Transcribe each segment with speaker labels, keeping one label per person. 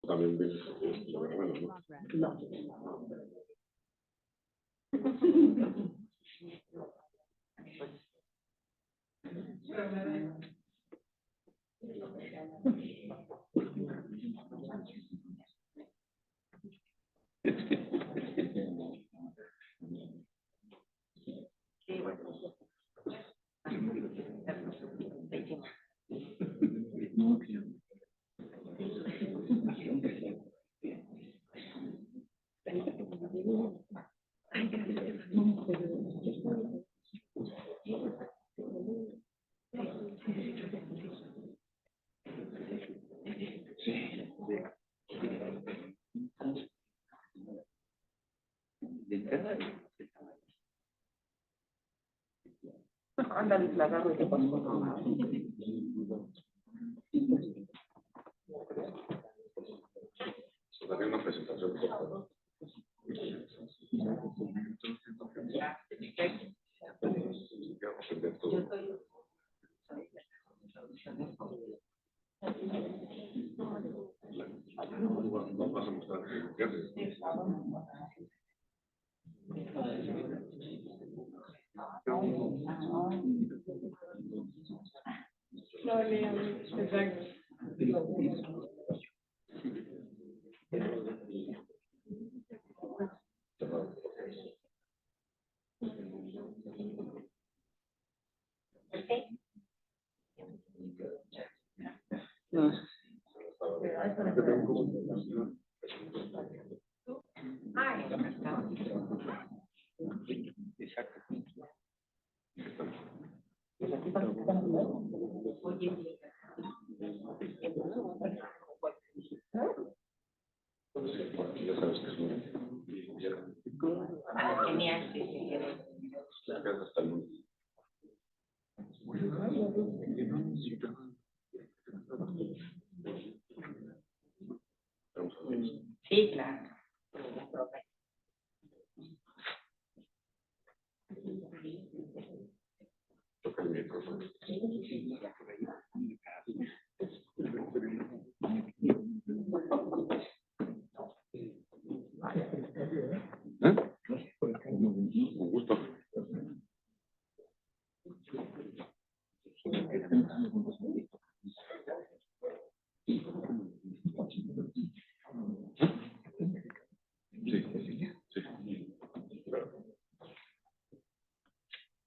Speaker 1: También ves, bueno, ¿no?
Speaker 2: Ándale, la agarro y te paso.
Speaker 1: Daré una presentación. Vas a mostrar qué haces. Ya sabes que es muy
Speaker 2: Genial.
Speaker 1: hasta el lunes.
Speaker 2: Sí, claro.
Speaker 1: Toca el micrófono. Con gusto.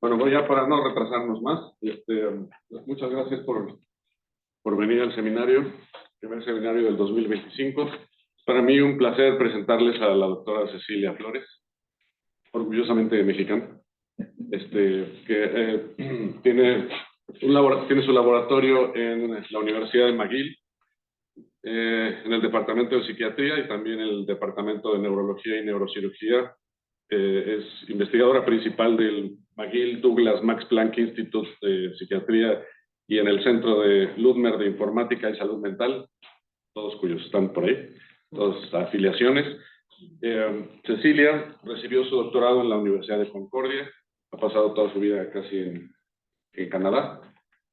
Speaker 1: Bueno, voy ya para no retrasarnos más. Muchas gracias por venir al seminario, primer seminario del 2025. Para mí un placer presentarles a la doctora Cecilia Flores, orgullosamente mexicana, que tiene su laboratorio en la Universidad de McGill, en el departamento de psiquiatría y también en el departamento de neurología y neurocirugía. Es investigadora principal del McGill Douglas Max Planck Institute de Psiquiatría y en el Centro de Ludmer de Informática y Salud Mental, todos cuyos están por ahí, todas afiliaciones. Cecilia recibió su doctorado en la Universidad de Concordia, ha pasado toda su vida casi en Canadá.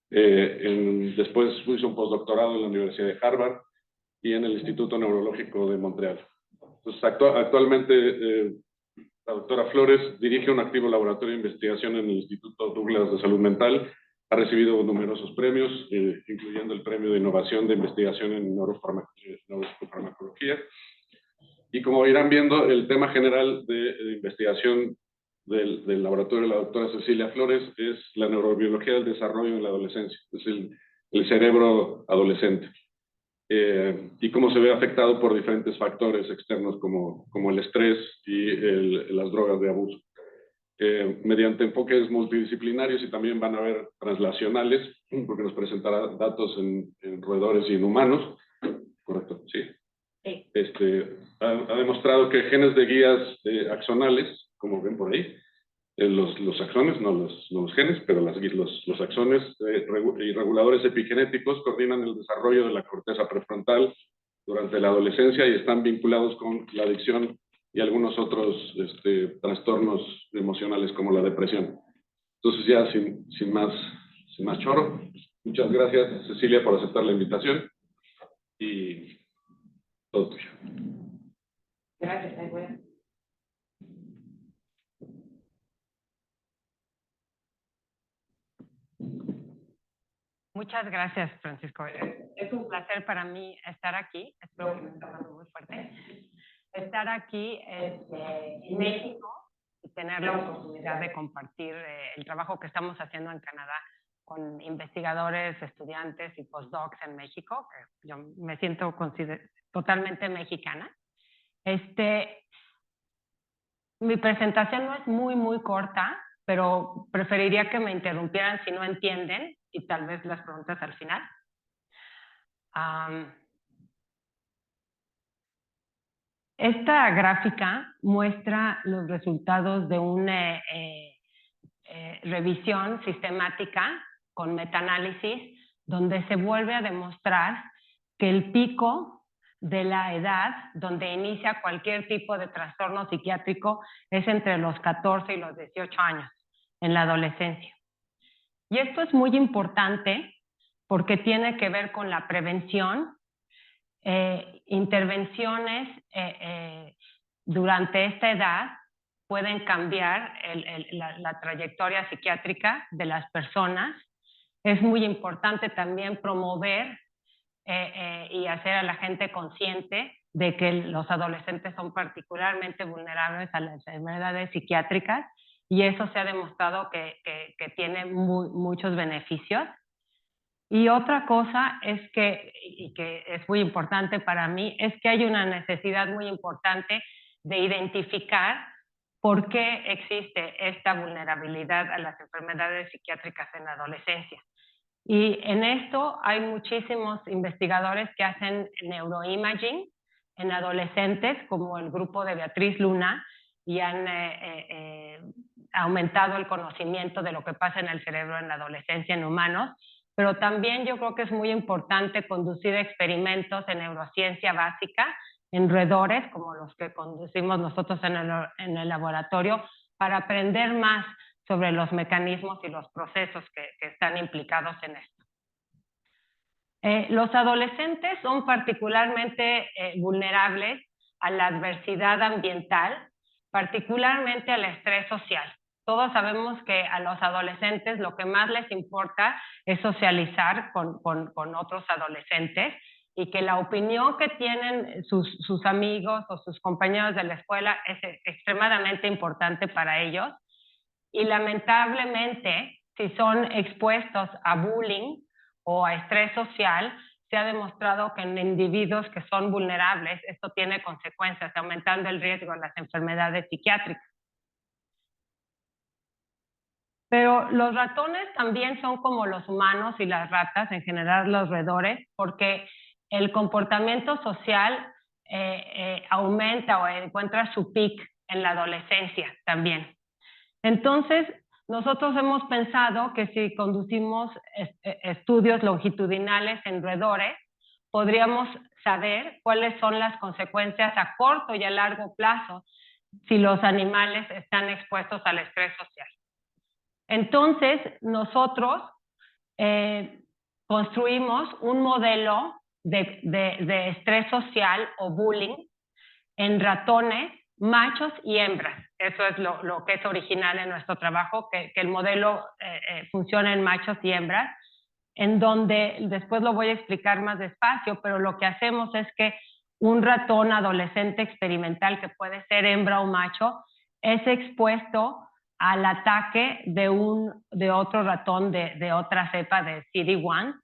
Speaker 1: Después hizo un postdoctorado en la Universidad de Harvard y en el Instituto Neurológico de Montreal. Entonces, actualmente la doctora Flores dirige un activo laboratorio de investigación en el Instituto Douglas de Salud Mental. Ha recibido numerosos premios, incluyendo el Premio de Innovación de Investigación en Neuropsicofarmacología. Y como irán viendo, el tema general de investigación del laboratorio de la doctora Cecilia Flores es la neurobiología del desarrollo en la adolescencia, es el cerebro adolescente. Y cómo se ve afectado por diferentes factores externos como el estrés y las drogas de abuso. Mediante enfoques multidisciplinarios y también van a haber translacionales, porque nos presentará datos en roedores y en humanos. Correcto, sí.
Speaker 2: Sí.
Speaker 1: Ha demostrado que genes de guías axonales, como ven por ahí, los axones, no los genes, pero los axones y reguladores epigenéticos coordinan el desarrollo de la corteza prefrontal durante la adolescencia y están vinculados con la adicción y algunos otros trastornos emocionales como la depresión. Entonces ya sin más choro, muchas gracias Cecilia por aceptar la invitación y todo tuyo.
Speaker 2: Gracias, ahí voy a...
Speaker 3: Muchas gracias, Francisco. Es un placer para mí estar aquí. Espero que me esté hablando muy fuerte. Estar aquí en México y tener la oportunidad de compartir el trabajo que estamos haciendo en Canadá con investigadores, estudiantes y postdocs en México, que yo me siento totalmente mexicana. Mi presentación no es muy corta, pero preferiría que me interrumpieran si no entienden y tal vez las preguntas al final. Esta gráfica muestra los resultados de una revisión sistemática con metaanálisis, donde se vuelve a demostrar que el pico de la edad donde inicia cualquier tipo de trastorno psiquiátrico es entre los 14 y los 18 años, en la adolescencia. Y esto es muy importante porque tiene que ver con la prevención, intervenciones durante esta edad pueden cambiar la trayectoria psiquiátrica de las personas. Es muy importante también promover y hacer a la gente consciente de que los adolescentes son particularmente vulnerables a las enfermedades psiquiátricas y eso se ha demostrado que tiene muchos beneficios. Y otra cosa es que es muy importante para mí, es que hay una necesidad muy importante de identificar por qué existe esta vulnerabilidad a las enfermedades psiquiátricas en la adolescencia. Y en esto hay muchísimos investigadores que hacen neuroimaging en adolescentes, como el grupo de Beatriz Luna, y han aumentado el conocimiento de lo que pasa en el cerebro en la adolescencia en humanos. Pero también yo creo que es muy importante conducir experimentos en neurociencia básica en roedores, como los que conducimos nosotros en el laboratorio, para aprender más sobre los mecanismos y los procesos que están implicados en esto. Los adolescentes son particularmente vulnerables a la adversidad ambiental, particularmente al estrés social. Todos sabemos que a los adolescentes lo que más les importa es socializar con otros adolescentes y que la opinión que tienen sus amigos o sus compañeros de la escuela es extremadamente importante para ellos. Y lamentablemente, si son expuestos a bullying o a estrés social, se ha demostrado que en individuos que son vulnerables, esto tiene consecuencias, aumentando el riesgo de las enfermedades psiquiátricas. Pero los ratones también son como los humanos y las ratas, en general los roedores, porque el comportamiento social aumenta o encuentra su peak en la adolescencia también. Entonces, nosotros hemos pensado que si conducimos estudios longitudinales en roedores, podríamos saber cuáles son las consecuencias a corto y a largo plazo si los animales están expuestos al estrés social. Entonces, nosotros construimos un modelo de estrés social o bullying en ratones, machos y hembras. Eso es lo que es original en nuestro trabajo, que el modelo funciona en machos y hembras, en donde, después lo voy a explicar más despacio, pero lo que hacemos es que un ratón adolescente experimental, que puede ser hembra o macho, es expuesto al ataque de otro ratón de otra cepa de CD1,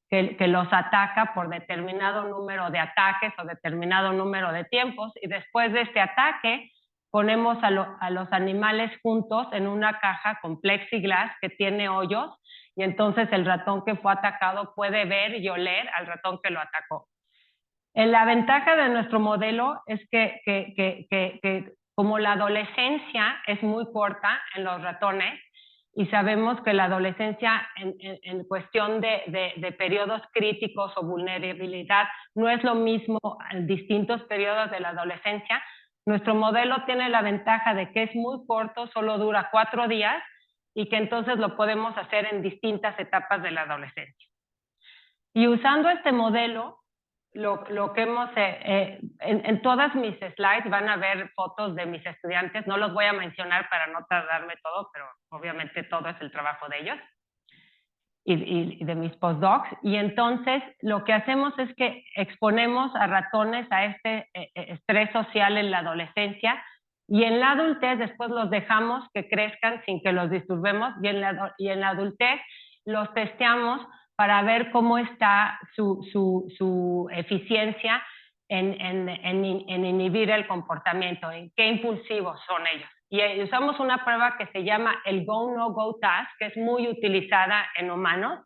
Speaker 3: que los ataca por determinado número de ataques o determinado número de tiempos, y después de este ataque ponemos a los animales juntos en una caja con plexiglas que tiene hoyos, y entonces el ratón que fue atacado puede ver y oler al ratón que lo atacó. La ventaja de nuestro modelo es que como la adolescencia es muy corta en los ratones, y sabemos que la adolescencia en cuestión de periodos críticos o vulnerabilidad no es lo mismo en distintos periodos de la adolescencia, nuestro modelo tiene la ventaja de que es muy corto, solo dura 4 días, y que entonces lo podemos hacer en distintas etapas de la adolescencia. Y usando este modelo, lo que hemos, en todas mis slides van a ver fotos de mis estudiantes, no los voy a mencionar para no tardarme todo, pero obviamente todo es el trabajo de ellos y de mis postdocs. Y entonces lo que hacemos es que exponemos a ratones a este estrés social en la adolescencia, y en la adultez después los dejamos que crezcan sin que los disturbemos, y en la adultez los testeamos para ver cómo está su eficiencia en inhibir el comportamiento, en qué impulsivos son ellos. Y usamos una prueba que se llama el Go-No-Go Task, que es muy utilizada en humanos.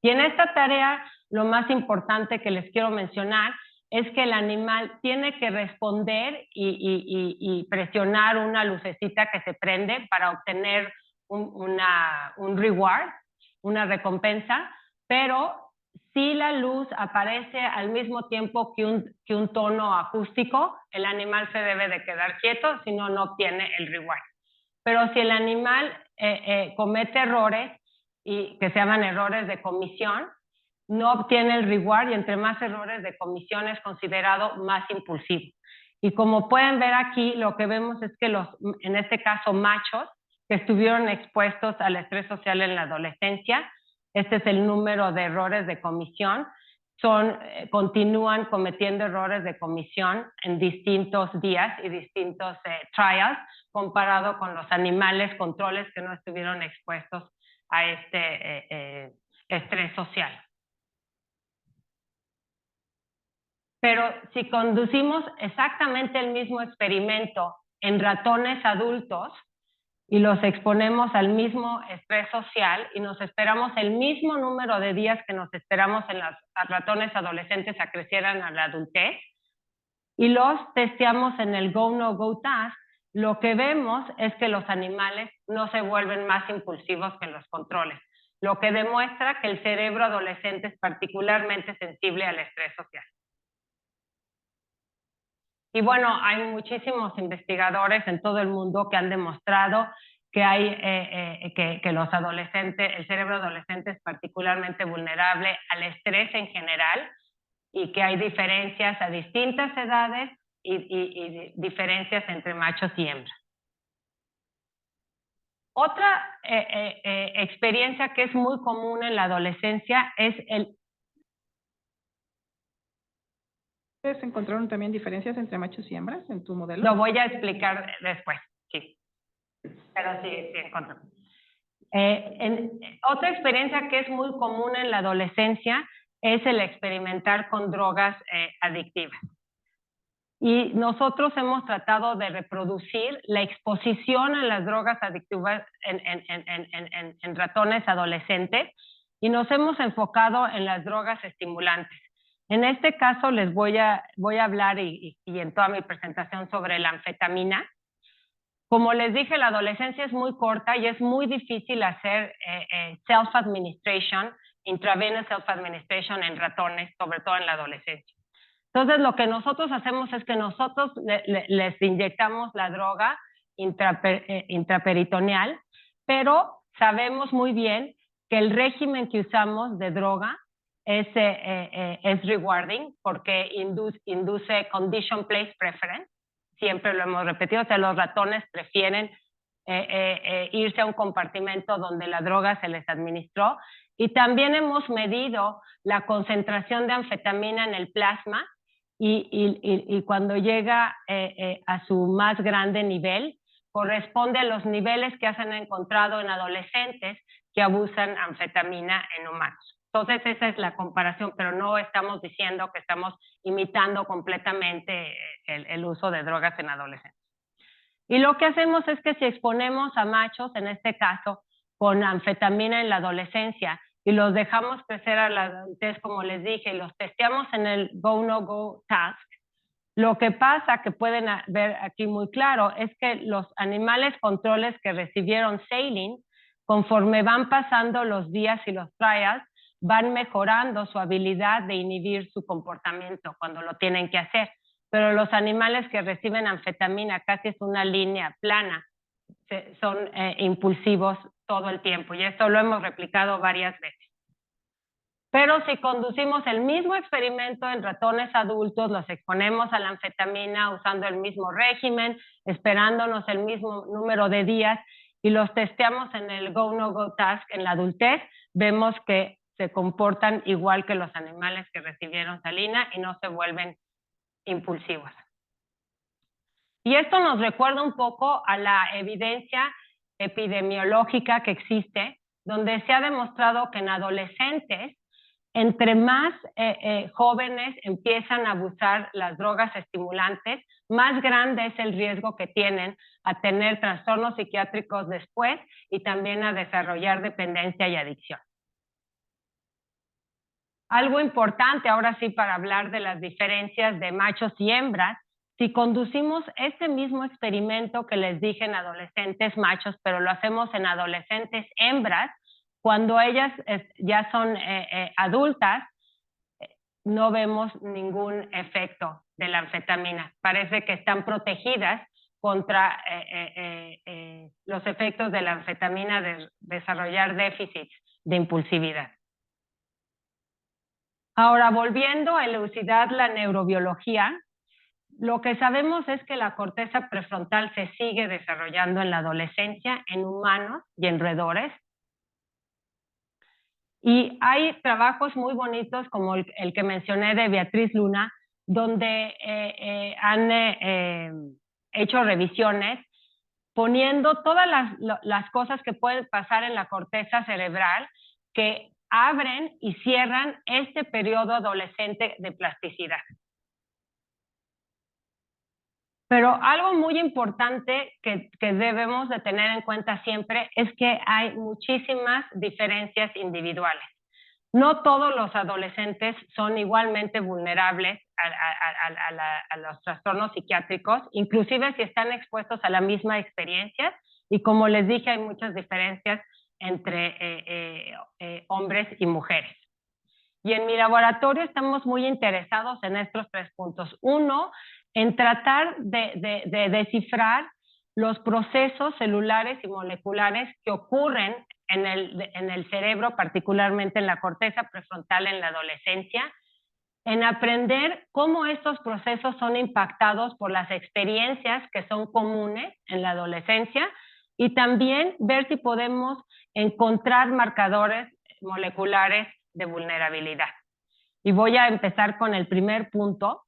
Speaker 3: Y en esta tarea, lo más importante que les quiero mencionar es que el animal tiene que responder y presionar una lucecita que se prende para obtener un reward, una recompensa, pero si la luz aparece al mismo tiempo que un tono acústico, el animal se debe de quedar quieto, si no, no obtiene el reward. Pero si el animal comete errores, y que se llaman errores de comisión, no obtiene el reward, y entre más errores de comisión es considerado más impulsivo. Y como pueden ver aquí, lo que vemos es que en este caso, machos que estuvieron expuestos al estrés social en la adolescencia, este es el número de errores de comisión, continúan cometiendo errores de comisión en distintos días y distintos trials, comparado con los animales controles que no estuvieron expuestos a este estrés social. Pero si conducimos exactamente el mismo experimento en ratones adultos y los exponemos al mismo estrés social y nos esperamos el mismo número de días que nos esperamos en los ratones adolescentes a crecieran a la adultez, y los testeamos en el Go-No-Go Task, lo que vemos es que los animales no se vuelven más impulsivos que los controles, lo que demuestra que el cerebro adolescente es particularmente sensible al estrés social. Y bueno, hay muchísimos investigadores en todo el mundo que han demostrado que que los adolescentes, el cerebro adolescente es particularmente vulnerable al estrés en general, y que hay diferencias a distintas edades y diferencias entre machos y hembras. Otra experiencia que es muy común en la adolescencia es
Speaker 4: ¿Ustedes encontraron también diferencias entre machos y hembras en tu modelo?
Speaker 3: Lo voy a explicar después, sí. Pero sí encontré. Otra experiencia que es muy común en la adolescencia es el experimentar con drogas adictivas. Y nosotros hemos tratado de reproducir la exposición a las drogas adictivas en ratones adolescentes, y nos hemos enfocado en las drogas estimulantes. En este caso les voy a hablar y en toda mi presentación sobre la anfetamina. Como les dije, la adolescencia es muy corta y es muy difícil hacer self-administration, intravenous self-administration en ratones, sobre todo en la adolescencia. Entonces, lo que nosotros hacemos es que nosotros les inyectamos la droga intraperitoneal, pero sabemos muy bien que el régimen que usamos de droga es rewarding, porque induce condition place preference. Siempre lo hemos repetido, o sea, los ratones prefieren irse a un compartimento donde la droga se les administró. Y también hemos medido la concentración de anfetamina en el plasma, y cuando llega a su más grande nivel, corresponde a los niveles que se han encontrado en adolescentes que abusan anfetamina en humanos. Entonces esa es la comparación, pero no estamos diciendo que estamos imitando completamente el uso de drogas en adolescentes. Y lo que hacemos es que si exponemos a machos, en este caso, con anfetamina en la adolescencia, y los dejamos crecer a la adultez, como les dije, y los testeamos en el Go-No-Go Task, lo que pasa, que pueden ver aquí muy claro, es que los animales controles que recibieron saline, conforme van pasando los días y los trials, van mejorando su habilidad de inhibir su comportamiento cuando lo tienen que hacer. Pero los animales que reciben anfetamina, casi es una línea plana, son impulsivos todo el tiempo, y esto lo hemos replicado varias veces. Pero si conducimos el mismo experimento en ratones adultos, los exponemos a la anfetamina usando el mismo régimen, esperándonos el mismo número de días y los testeamos en el go-no-go task en la adultez, vemos que se comportan igual que los animales que recibieron salina y no se vuelven impulsivos. Y esto nos recuerda un poco a la evidencia epidemiológica que existe, donde se ha demostrado que en adolescentes, entre más jóvenes empiezan a abusar las drogas estimulantes, más grande es el riesgo que tienen a tener trastornos psiquiátricos después y también a desarrollar dependencia y adicción. Algo importante ahora sí para hablar de las diferencias de machos y hembras, si conducimos este mismo experimento que les dije en adolescentes machos, pero lo hacemos en adolescentes hembras, cuando ellas ya son adultas, no vemos ningún efecto de la anfetamina. Parece que están protegidas contra los efectos de la anfetamina de desarrollar déficits de impulsividad. Ahora, volviendo a elucidar la neurobiología, lo que sabemos es que la corteza prefrontal se sigue desarrollando en la adolescencia, en humanos y en roedores. Y hay trabajos muy bonitos como el que mencioné de Beatriz Luna, donde han hecho revisiones poniendo todas las cosas que pueden pasar en la corteza cerebral que abren y cierran este periodo adolescente de plasticidad. Pero algo muy importante que debemos de tener en cuenta siempre es que hay muchísimas diferencias individuales. No todos los adolescentes son igualmente vulnerables a los trastornos psiquiátricos, inclusive si están expuestos a la misma experiencia. Y como les dije, hay muchas diferencias entre hombres y mujeres. Y en mi laboratorio estamos muy interesados en estos 3 puntos. Uno, en tratar de descifrar los procesos celulares y moleculares que ocurren en el cerebro, particularmente en la corteza prefrontal en la adolescencia, en aprender cómo estos procesos son impactados por las experiencias que son comunes en la adolescencia y también ver si podemos encontrar marcadores moleculares de vulnerabilidad. Y voy a empezar con el primer punto.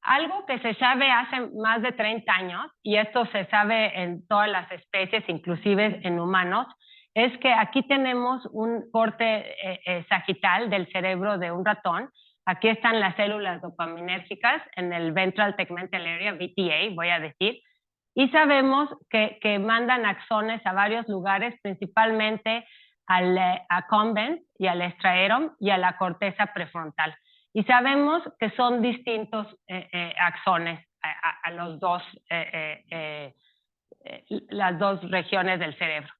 Speaker 3: Algo que se sabe hace más de 30 años, y esto se sabe en todas las especies, inclusive en humanos, es que aquí tenemos un corte sagital del cerebro de un ratón. Aquí están las células dopaminérgicas en el ventral tegmental area, VTA, voy a decir, y sabemos que mandan axones a varios lugares, principalmente al accumbens y al estraerum y a la corteza prefrontal. Y sabemos que son distintos axones a los las dos regiones del cerebro.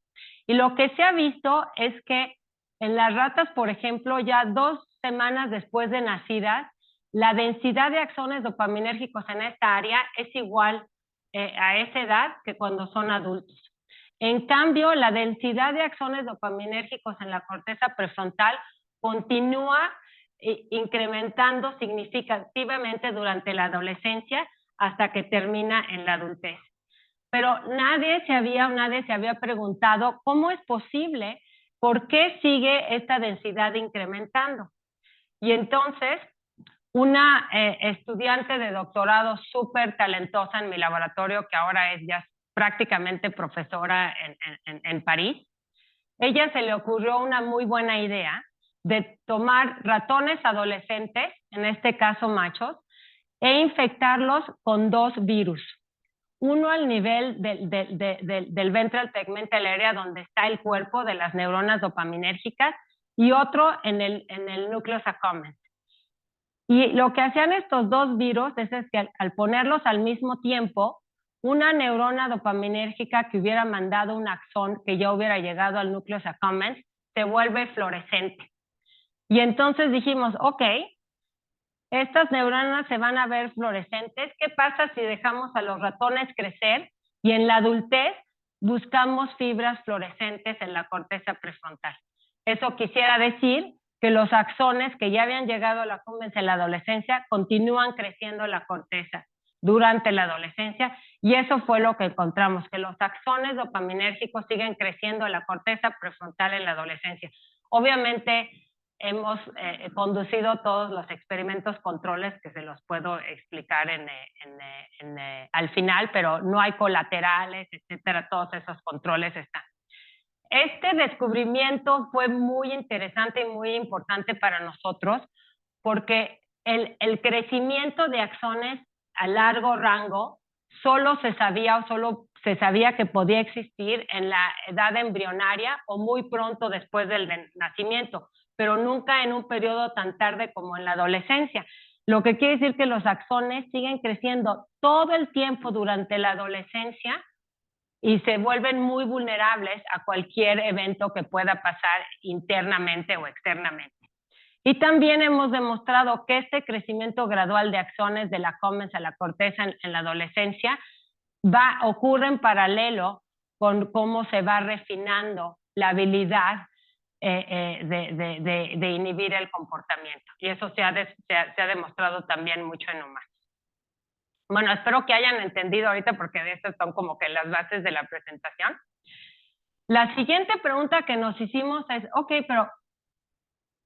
Speaker 3: Y lo que se ha visto es que en las ratas, por ejemplo, ya 2 semanas después de nacidas, la densidad de axones dopaminérgicos en esta área es igual a esa edad que cuando son adultos. En cambio, la densidad de axones dopaminérgicos en la corteza prefrontal continúa incrementando significativamente durante la adolescencia hasta que termina en la adultez. Pero nadie se había preguntado cómo es posible, por qué sigue esta densidad incrementando. Y entonces, una estudiante de doctorado súper talentosa en mi laboratorio, que ahora es ya prácticamente profesora en París, ella se le ocurrió una muy buena idea de tomar ratones adolescentes, en este caso machos, e infectarlos con 2 virus. Uno al nivel del ventral tegmental area, donde está el cuerpo de las neuronas dopaminérgicas, y otro en el núcleo accumbens. Y lo que hacían estos 2 virus es que al ponerlos al mismo tiempo, una neurona dopaminérgica que hubiera mandado un axón que ya hubiera llegado al núcleo accumbens se vuelve fluorescente. Y entonces dijimos, ok, estas neuronas se van a ver fluorescentes. ¿Qué pasa si dejamos a los ratones crecer y en la adultez buscamos fibras fluorescentes en la corteza prefrontal? Eso quisiera decir que los axones que ya habían llegado a la accumbens en la adolescencia continúan creciendo en la corteza durante la adolescencia, y eso fue lo que encontramos, que los axones dopaminérgicos siguen creciendo en la corteza prefrontal en la adolescencia. Obviamente hemos conducido todos los experimentos controles que se los puedo explicar al final, pero no hay colaterales, etcétera, todos esos controles están. Este descubrimiento fue muy interesante y muy importante para nosotros porque el crecimiento de axones a largo rango solo se sabía que podía existir en la edad embrionaria o muy pronto después del nacimiento, pero nunca en un periodo tan tarde como en la adolescencia. Lo que quiere decir que los axones siguen creciendo todo el tiempo durante la adolescencia y se vuelven muy vulnerables a cualquier evento que pueda pasar internamente o externamente. Y también hemos demostrado que este crecimiento gradual de axones de la accumbens a la corteza en la adolescencia ocurre en paralelo con cómo se va refinando la habilidad de inhibir el comportamiento. Y eso se ha demostrado también mucho en humanos. Bueno, espero que hayan entendido ahorita porque de estas son como que las bases de la presentación. La siguiente pregunta que nos hicimos es, ok, pero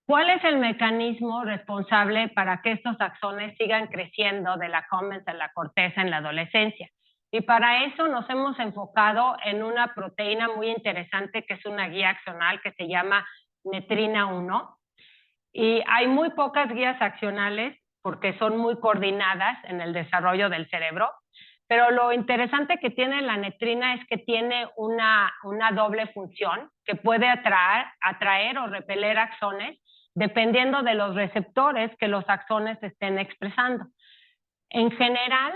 Speaker 3: ¿cuál es el mecanismo responsable para que estos axones sigan creciendo de la accumbens a la corteza en la adolescencia? Y para eso nos hemos enfocado en una proteína muy interesante que es una guía axonal que se llama netrina 1. Y hay muy pocas guías axonales porque son muy coordinadas en el desarrollo del cerebro. Pero lo interesante que tiene la netrina es que tiene una doble función que puede atraer o repeler axones dependiendo de los receptores que los axones estén expresando. En general,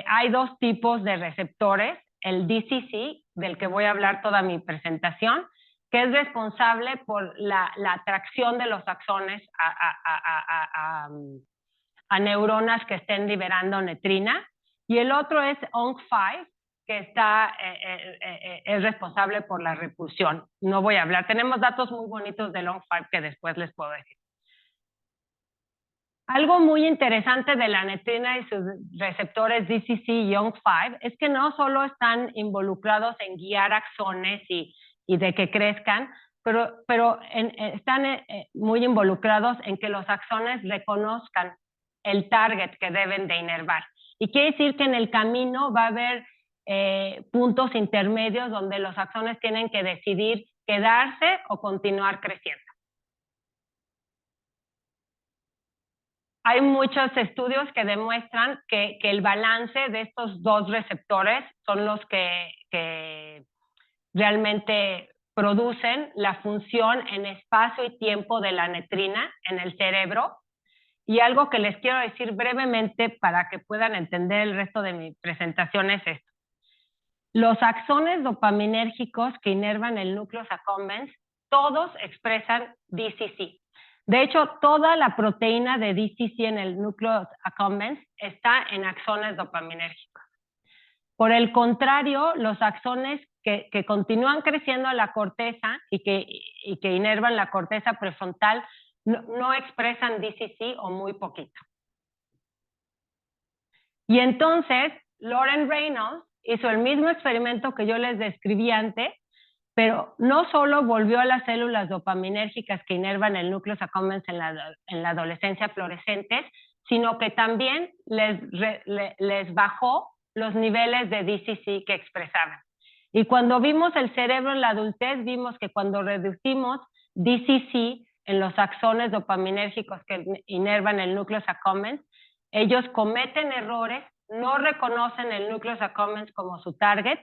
Speaker 3: hay dos tipos de receptores, el DCC, del que voy a hablar toda mi presentación, que es responsable por la atracción de los axones a neuronas que estén liberando netrina, y el otro es ONC5, que es responsable por la repulsión. No voy a hablar, tenemos datos muy bonitos del ONC5 que después les puedo decir. Algo muy interesante de la netrina y sus receptores DCC y ONC5 es que no solo están involucrados en guiar axones y de que crezcan, pero están muy involucrados en que los axones reconozcan el target que deben de inervar. Y quiere decir que en el camino va a haber puntos intermedios donde los axones tienen que decidir quedarse o continuar creciendo. Hay muchos estudios que demuestran que el balance de estos dos receptores son los que realmente producen la función en espacio y tiempo de la netrina en el cerebro. Y algo que les quiero decir brevemente para que puedan entender el resto de mi presentación es esto. Los axones dopaminérgicos que inervan el núcleo accumbens, todos expresan DCC. De hecho, toda la proteína de DCC en el núcleo accumbens está en axones dopaminérgicos. Por el contrario, los axones que continúan creciendo en la corteza y que inervan la corteza prefrontal no expresan DCC o muy poquito. Y entonces, Lauren Reynolds hizo el mismo experimento que yo les describí antes, pero no solo volvió a las células dopaminérgicas que inervan el núcleo accumbens en la adolescencia fluorescentes, sino que también les bajó los niveles de DCC que expresaban. Y cuando vimos el cerebro en la adultez, vimos que cuando reducimos DCC en los axones dopaminérgicos que inervan el núcleo accumbens, ellos cometen errores, no reconocen el núcleo accumbens como su target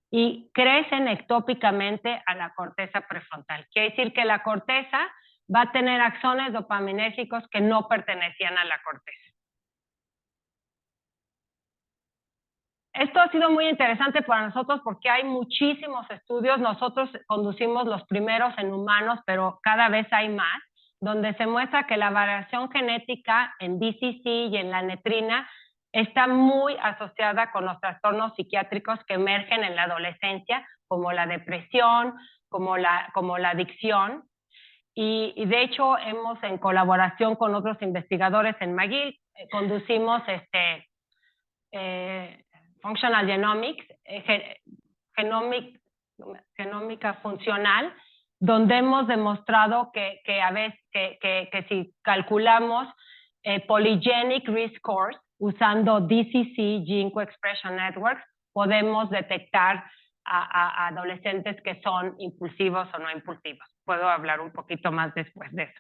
Speaker 3: y crecen ectópicamente a la corteza prefrontal. Quiere decir que la corteza va a tener axones dopaminérgicos que no pertenecían a la corteza. Esto ha sido muy interesante para nosotros porque hay muchísimos estudios. Nosotros conducimos los primeros en humanos, pero cada vez hay más, donde se muestra que la variación genética en DCC y en la netrina está muy asociada con los trastornos psiquiátricos que emergen en la adolescencia, como la depresión, como la adicción. y de hecho hemos, en colaboración con otros investigadores en McGill, conducimos Functional Genomics, genómica funcional, donde hemos demostrado que si calculamos polygenic risk scores usando DCC, Gene Co-Expression Networks, podemos detectar a adolescentes que son impulsivos o no impulsivos. Puedo hablar un poquito más después de eso.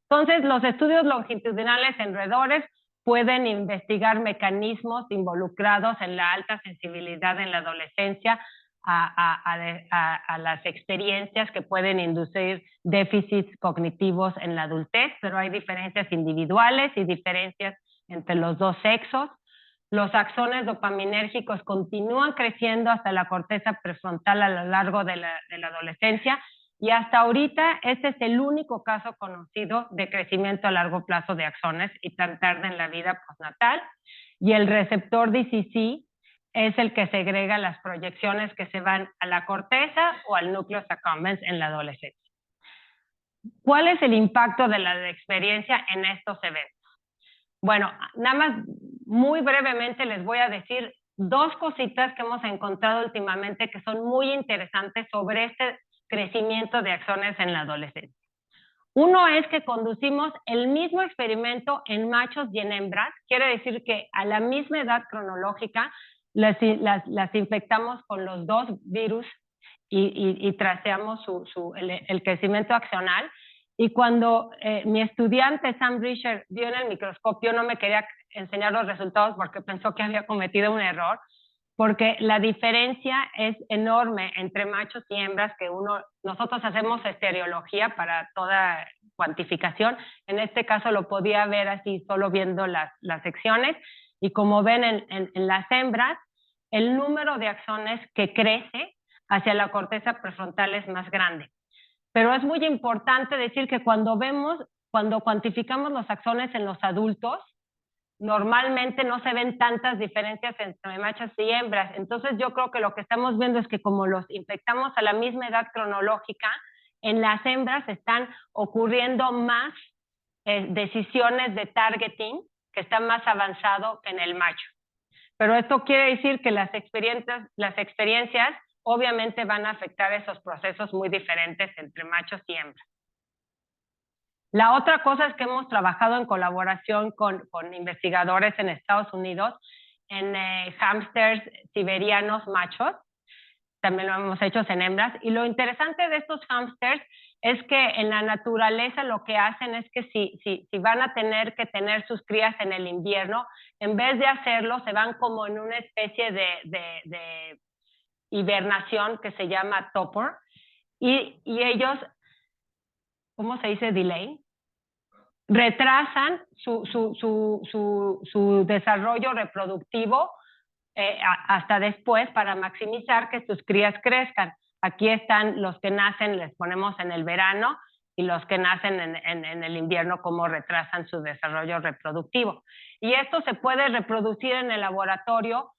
Speaker 3: Entonces, los estudios longitudinales en roedores pueden investigar mecanismos involucrados en la alta sensibilidad en la adolescencia a las experiencias que pueden inducir déficits cognitivos en la adultez, pero hay diferencias individuales y diferencias entre los dos sexos. Los axones dopaminérgicos continúan creciendo hasta la corteza prefrontal a lo largo de la adolescencia, y hasta ahorita este es el único caso conocido de crecimiento a largo plazo de axones y tan tarde en la vida postnatal. Y el receptor DCC es el que segrega las proyecciones que se van a la corteza o al núcleo accumbens en la adolescencia. ¿Cuál es el impacto de la experiencia en estos eventos? Bueno, nada más muy brevemente les voy a decir dos cositas que hemos encontrado últimamente que son muy interesantes sobre este crecimiento de axones en la adolescencia. Uno es que conducimos el mismo experimento en machos y en hembras, quiere decir que a la misma edad cronológica las infectamos con los dos virus y traceamos el crecimiento axonal. Y cuando mi estudiante Sam Risher vio en el microscopio, no me quería enseñar los resultados porque pensó que había cometido un error, porque la diferencia es enorme entre machos y hembras, que nosotros hacemos estereología para toda cuantificación. En este caso lo podía ver así solo viendo las secciones, y como ven en las hembras, el número de axones que crece hacia la corteza prefrontal es más grande. Pero es muy importante decir que cuando cuantificamos los axones en los adultos, normalmente no se ven tantas diferencias entre machos y hembras. Entonces yo creo que lo que estamos viendo es que como los infectamos a la misma edad cronológica, en las hembras están ocurriendo más decisiones de targeting, que está más avanzado que en el macho. Pero esto quiere decir que las experiencias obviamente van a afectar esos procesos muy diferentes entre machos y hembras. La otra cosa es que hemos trabajado en colaboración con investigadores en Estados Unidos en hámsters siberianos machos. También lo hemos hecho en hembras. Y lo interesante de estos hámsters es que en la naturaleza lo que hacen es que si van a tener que tener sus crías en el invierno, en vez de hacerlo, se van como en una especie de hibernación que se llama torpor. Y ellos, ¿cómo se dice? Delay. Retrasan su desarrollo reproductivo hasta después para maximizar que sus crías crezcan. Aquí están los que nacen, les ponemos en el verano, y los que nacen en el invierno, cómo retrasan su desarrollo reproductivo. Y esto se puede reproducir en el laboratorio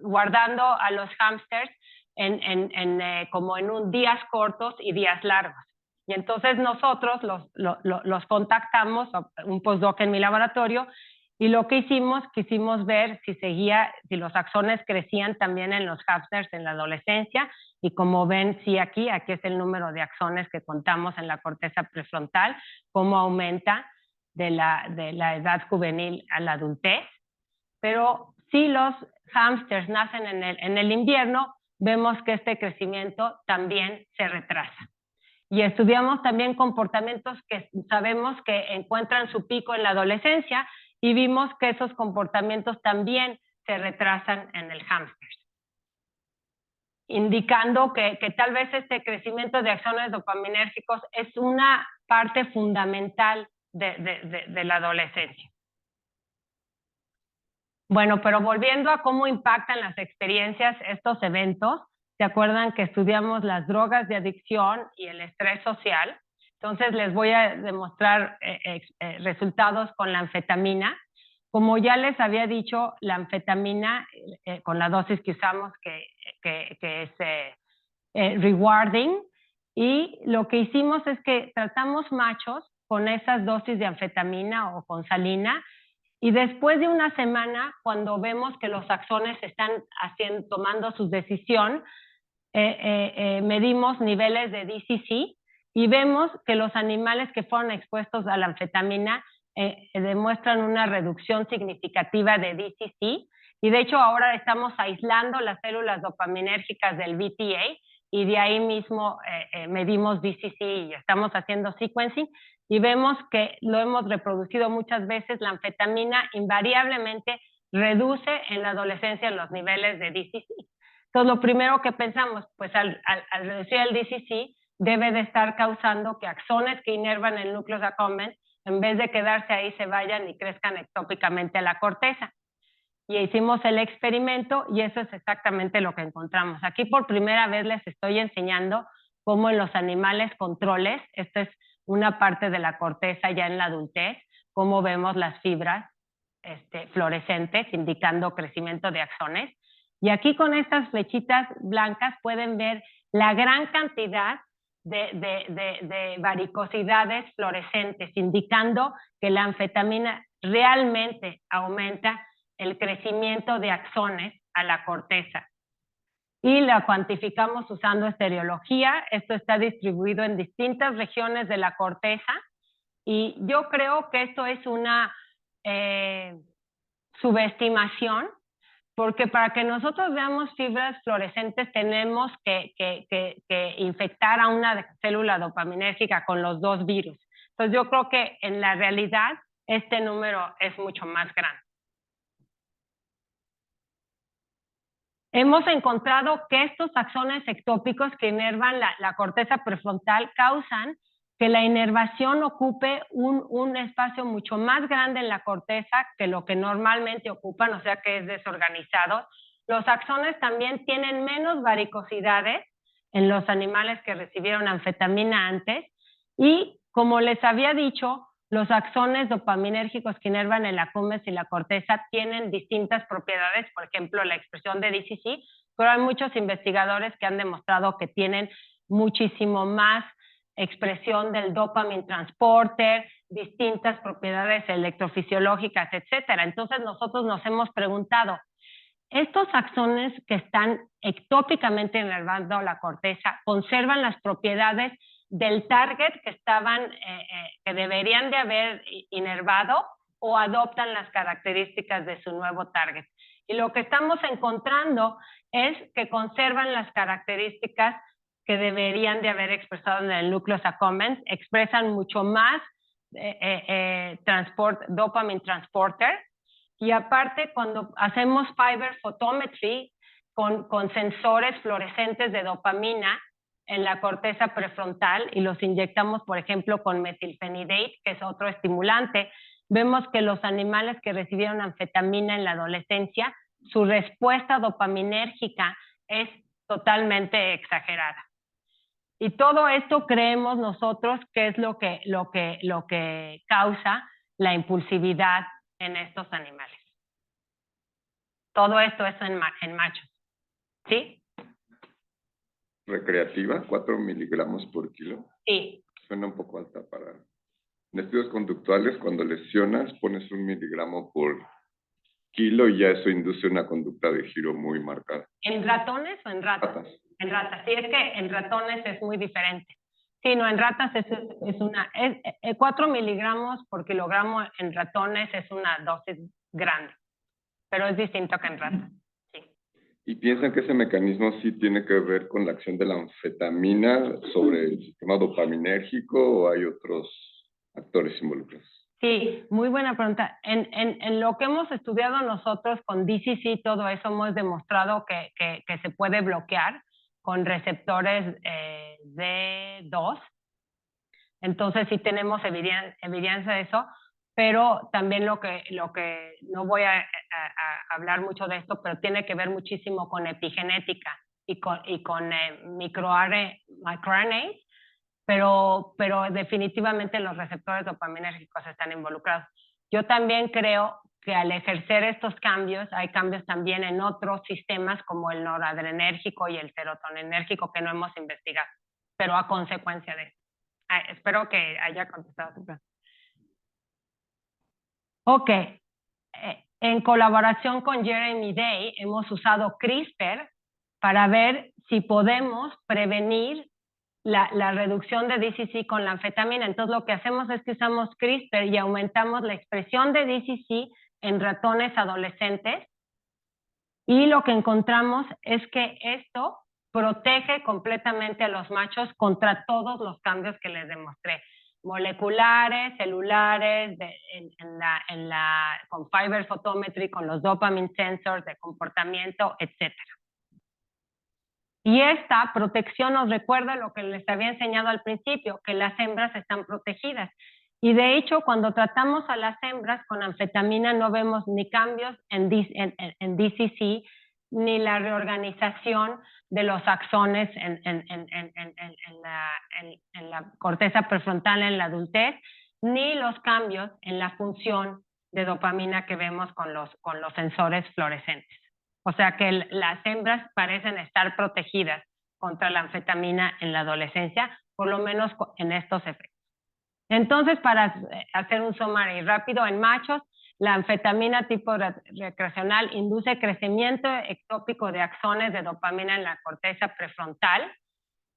Speaker 3: guardando a los hámsters como en días cortos y días largos. Y entonces nosotros los contactamos, un postdoc en mi laboratorio, y lo que quisimos ver si los axones crecían también en los hámsters en la adolescencia, y como ven, sí, aquí es el número de axones que contamos en la corteza prefrontal, cómo aumenta de la edad juvenil a la adultez. Pero si los hámsters nacen en el invierno, vemos que este crecimiento también se retrasa. Y estudiamos también comportamientos que sabemos que encuentran su pico en la adolescencia, y vimos que esos comportamientos también se retrasan en el hámster, indicando que tal vez este crecimiento de axones dopaminérgicos es una parte fundamental de la adolescencia. Bueno, pero volviendo a cómo impactan las experiencias estos eventos, ¿se acuerdan que estudiamos las drogas de adicción y el estrés social? Entonces les voy a demostrar resultados con la anfetamina. Como ya les había dicho, la anfetamina, con la dosis que usamos, que es rewarding, Y lo que hicimos es que tratamos machos con esas dosis de anfetamina o con salina, y después de una semana, cuando vemos que los axones están tomando su decisión, medimos niveles de DCC y vemos que los animales que fueron expuestos a la anfetamina demuestran una reducción significativa de DCC, y de hecho ahora estamos aislando las células dopaminérgicas del VTA, y de ahí mismo medimos DCC y estamos haciendo sequencing, y vemos que lo hemos reproducido muchas veces. La anfetamina invariablemente reduce en la adolescencia los niveles de DCC. Entonces, lo primero que pensamos, pues al reducir el DCC, debe de estar causando que axones que inervan el núcleo accumbens, en vez de quedarse ahí, se vayan y crezcan ectópicamente a la corteza. Y hicimos el experimento y eso es exactamente lo que encontramos. Aquí por primera vez les estoy enseñando cómo en los animales controles, esta es una parte de la corteza ya en la adultez, cómo vemos las fibras fluorescentes indicando crecimiento de axones. Y aquí con estas flechitas blancas pueden ver la gran cantidad de varicosidades fluorescentes, indicando que la anfetamina realmente aumenta el crecimiento de axones a la corteza. Y la cuantificamos usando estereología. Esto está distribuido en distintas regiones de la corteza, y yo creo que esto es una subestimación, porque para que nosotros veamos fibras fluorescentes tenemos que infectar a una célula dopaminérgica con los dos virus. Entonces yo creo que en la realidad este número es mucho más grande. Hemos encontrado que estos axones ectópicos que inervan la corteza prefrontal causan que la inervación ocupe un espacio mucho más grande en la corteza que lo que normalmente ocupan, o sea que es desorganizado. Los axones también tienen menos varicosidades en los animales que recibieron anfetamina antes, y como les había dicho, los axones dopaminérgicos que inervan el accumbens y la corteza tienen distintas propiedades, por ejemplo, la expresión de DCC, pero hay muchos investigadores que han demostrado que tienen muchísimo más expresión del dopamine transporter, distintas propiedades electrofisiológicas, etcétera. Entonces nosotros nos hemos preguntado, ¿estos axones que están ectópicamente inervando la corteza conservan las propiedades del target que que deberían de haber inervado, o adoptan las características de su nuevo target? Y lo que estamos encontrando es que conservan las características que deberían de haber expresado en el núcleo accumbens, expresan mucho más dopamine transporter, y aparte cuando hacemos fiber photometry con sensores fluorescentes de dopamina en la corteza prefrontal y los inyectamos, por ejemplo, con metilfenidate, que es otro estimulante, vemos que los animales que recibieron anfetamina en la adolescencia, su respuesta dopaminérgica es totalmente exagerada. Y todo esto creemos nosotros que es lo que causa la impulsividad en estos animales. Todo esto es en machos. ¿Sí?
Speaker 5: Recreativa, 4 miligramos por kilo.
Speaker 3: Sí.
Speaker 5: Suena un poco alta para... En estudios conductuales, cuando lesionas, pones 1 miligramo por kilo y ya eso induce una conducta de giro muy marcada.
Speaker 3: ¿En ratones o en ratas?
Speaker 5: Ratas.
Speaker 3: En ratas. Sí, es que en ratones es muy diferente. Sí, no, en ratas es 4 miligramos por kilogramo en ratones es una dosis grande, pero es distinto que en ratas.
Speaker 5: ¿Y piensan que ese mecanismo sí tiene que ver con la acción de la anfetamina sobre el sistema dopaminérgico o hay otros actores involucrados?
Speaker 3: Sí, muy buena pregunta. En lo que hemos estudiado nosotros con DCC, todo eso hemos demostrado que se puede bloquear con receptores D2. Entonces sí tenemos evidencia de eso, pero también lo que no voy a hablar mucho de esto, pero tiene que ver muchísimo con epigenética y con microRNAs, pero definitivamente los receptores dopaminérgicos están involucrados. Yo también creo que al ejercer estos cambios, hay cambios también en otros sistemas como el noradrenérgico y el serotoninérgico que no hemos investigado. pero a consecuencia de eso. Espero que haya contestado tu pregunta. Ok. En colaboración con Jeremy Day, hemos usado CRISPR para ver si podemos prevenir la reducción de DCC con la anfetamina. Entonces, lo que hacemos es que usamos CRISPR y aumentamos la expresión de DCC en ratones adolescentes. Y lo que encontramos es que esto protege completamente a los machos contra todos los cambios que les demostré. Moleculares, celulares, con fiber photometry, con los dopamine sensors de comportamiento, etc. Y esta protección nos recuerda lo que les había enseñado al principio, que las hembras están protegidas. Y de hecho, cuando tratamos a las hembras con anfetamina no vemos ni cambios en DCC, ni la reorganización de los axones en la corteza prefrontal en la adultez, ni los cambios en la función de dopamina que vemos con los sensores fluorescentes. O sea que las hembras parecen estar protegidas contra la anfetamina en la adolescencia, por lo menos en estos efectos. Entonces, para hacer un summary rápido, en machos, la anfetamina tipo recreacional induce crecimiento ectópico de axones de dopamina en la corteza prefrontal,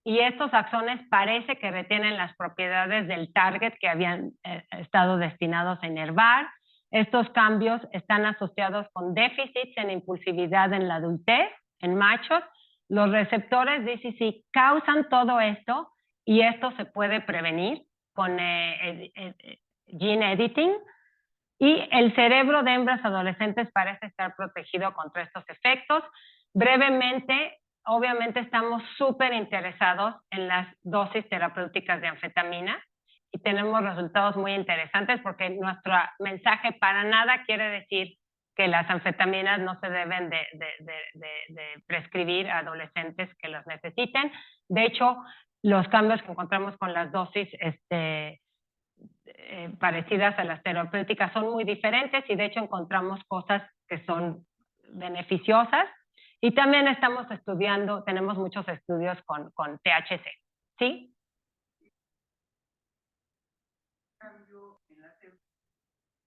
Speaker 3: y estos axones parece que retienen las propiedades del target que habían estado destinados a inervar. Estos cambios están asociados con déficits en impulsividad en la adultez, en machos. Los receptores DCC causan todo esto, y esto se puede prevenir con gene editing, y el cerebro de hembras adolescentes parece estar protegido contra estos efectos. Brevemente, obviamente estamos súper interesados en las dosis terapéuticas de anfetamina y tenemos resultados muy interesantes, porque nuestro mensaje para nada quiere decir que las anfetaminas no se deben de prescribir a adolescentes que los necesiten. De hecho, los cambios que encontramos con las dosis parecidas a las terapéuticas son muy diferentes, y de hecho encontramos cosas que son beneficiosas. Y también estamos estudiando, tenemos muchos estudios con THC. ¿Sí?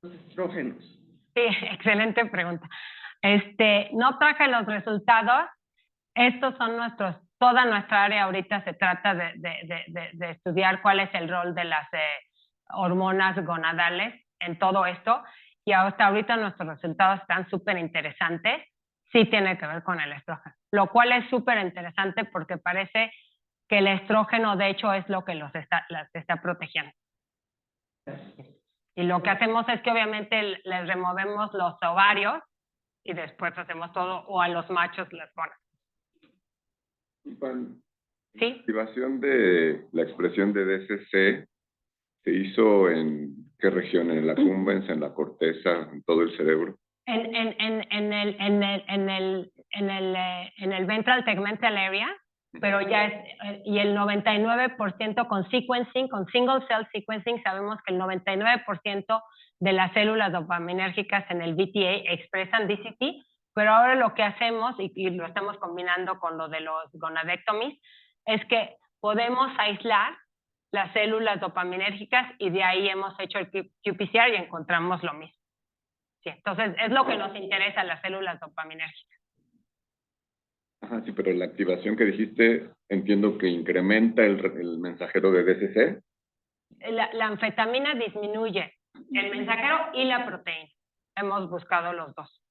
Speaker 6: Los estrógenos.
Speaker 3: Sí, excelente pregunta. No traje los resultados. Estos son toda nuestra área ahorita se trata de estudiar cuál es el rol de las hormonas gonadales en todo esto, y hasta ahorita nuestros resultados están súper interesantes. Sí tiene que ver con el estrógeno, lo cual es súper interesante porque parece que el estrógeno de hecho es lo que las está protegiendo. Y lo que hacemos es que obviamente les removemos los ovarios y después hacemos todo, o a los machos les ponen. ¿Sí?
Speaker 5: La activación de la expresión de DCC se hizo en ¿qué región? ¿En la cumbens, en la corteza, en todo el cerebro?
Speaker 3: En el ventral tegmental area, pero ya y el 99% con sequencing, con single cell sequencing, sabemos que el 99% de las células dopaminérgicas en el VTA expresan DCT, pero ahora lo que hacemos, y lo estamos combinando con lo de los gonadectomies, es que podemos aislar las células dopaminérgicas, y de ahí hemos hecho el qPCR y encontramos lo mismo. Sí, entonces es lo que nos interesa, las células dopaminérgicas.
Speaker 5: Ajá, sí, pero la activación que dijiste, entiendo que incrementa el mensajero de DCC.
Speaker 3: La anfetamina disminuye el mensajero y la proteína. Hemos buscado los dos.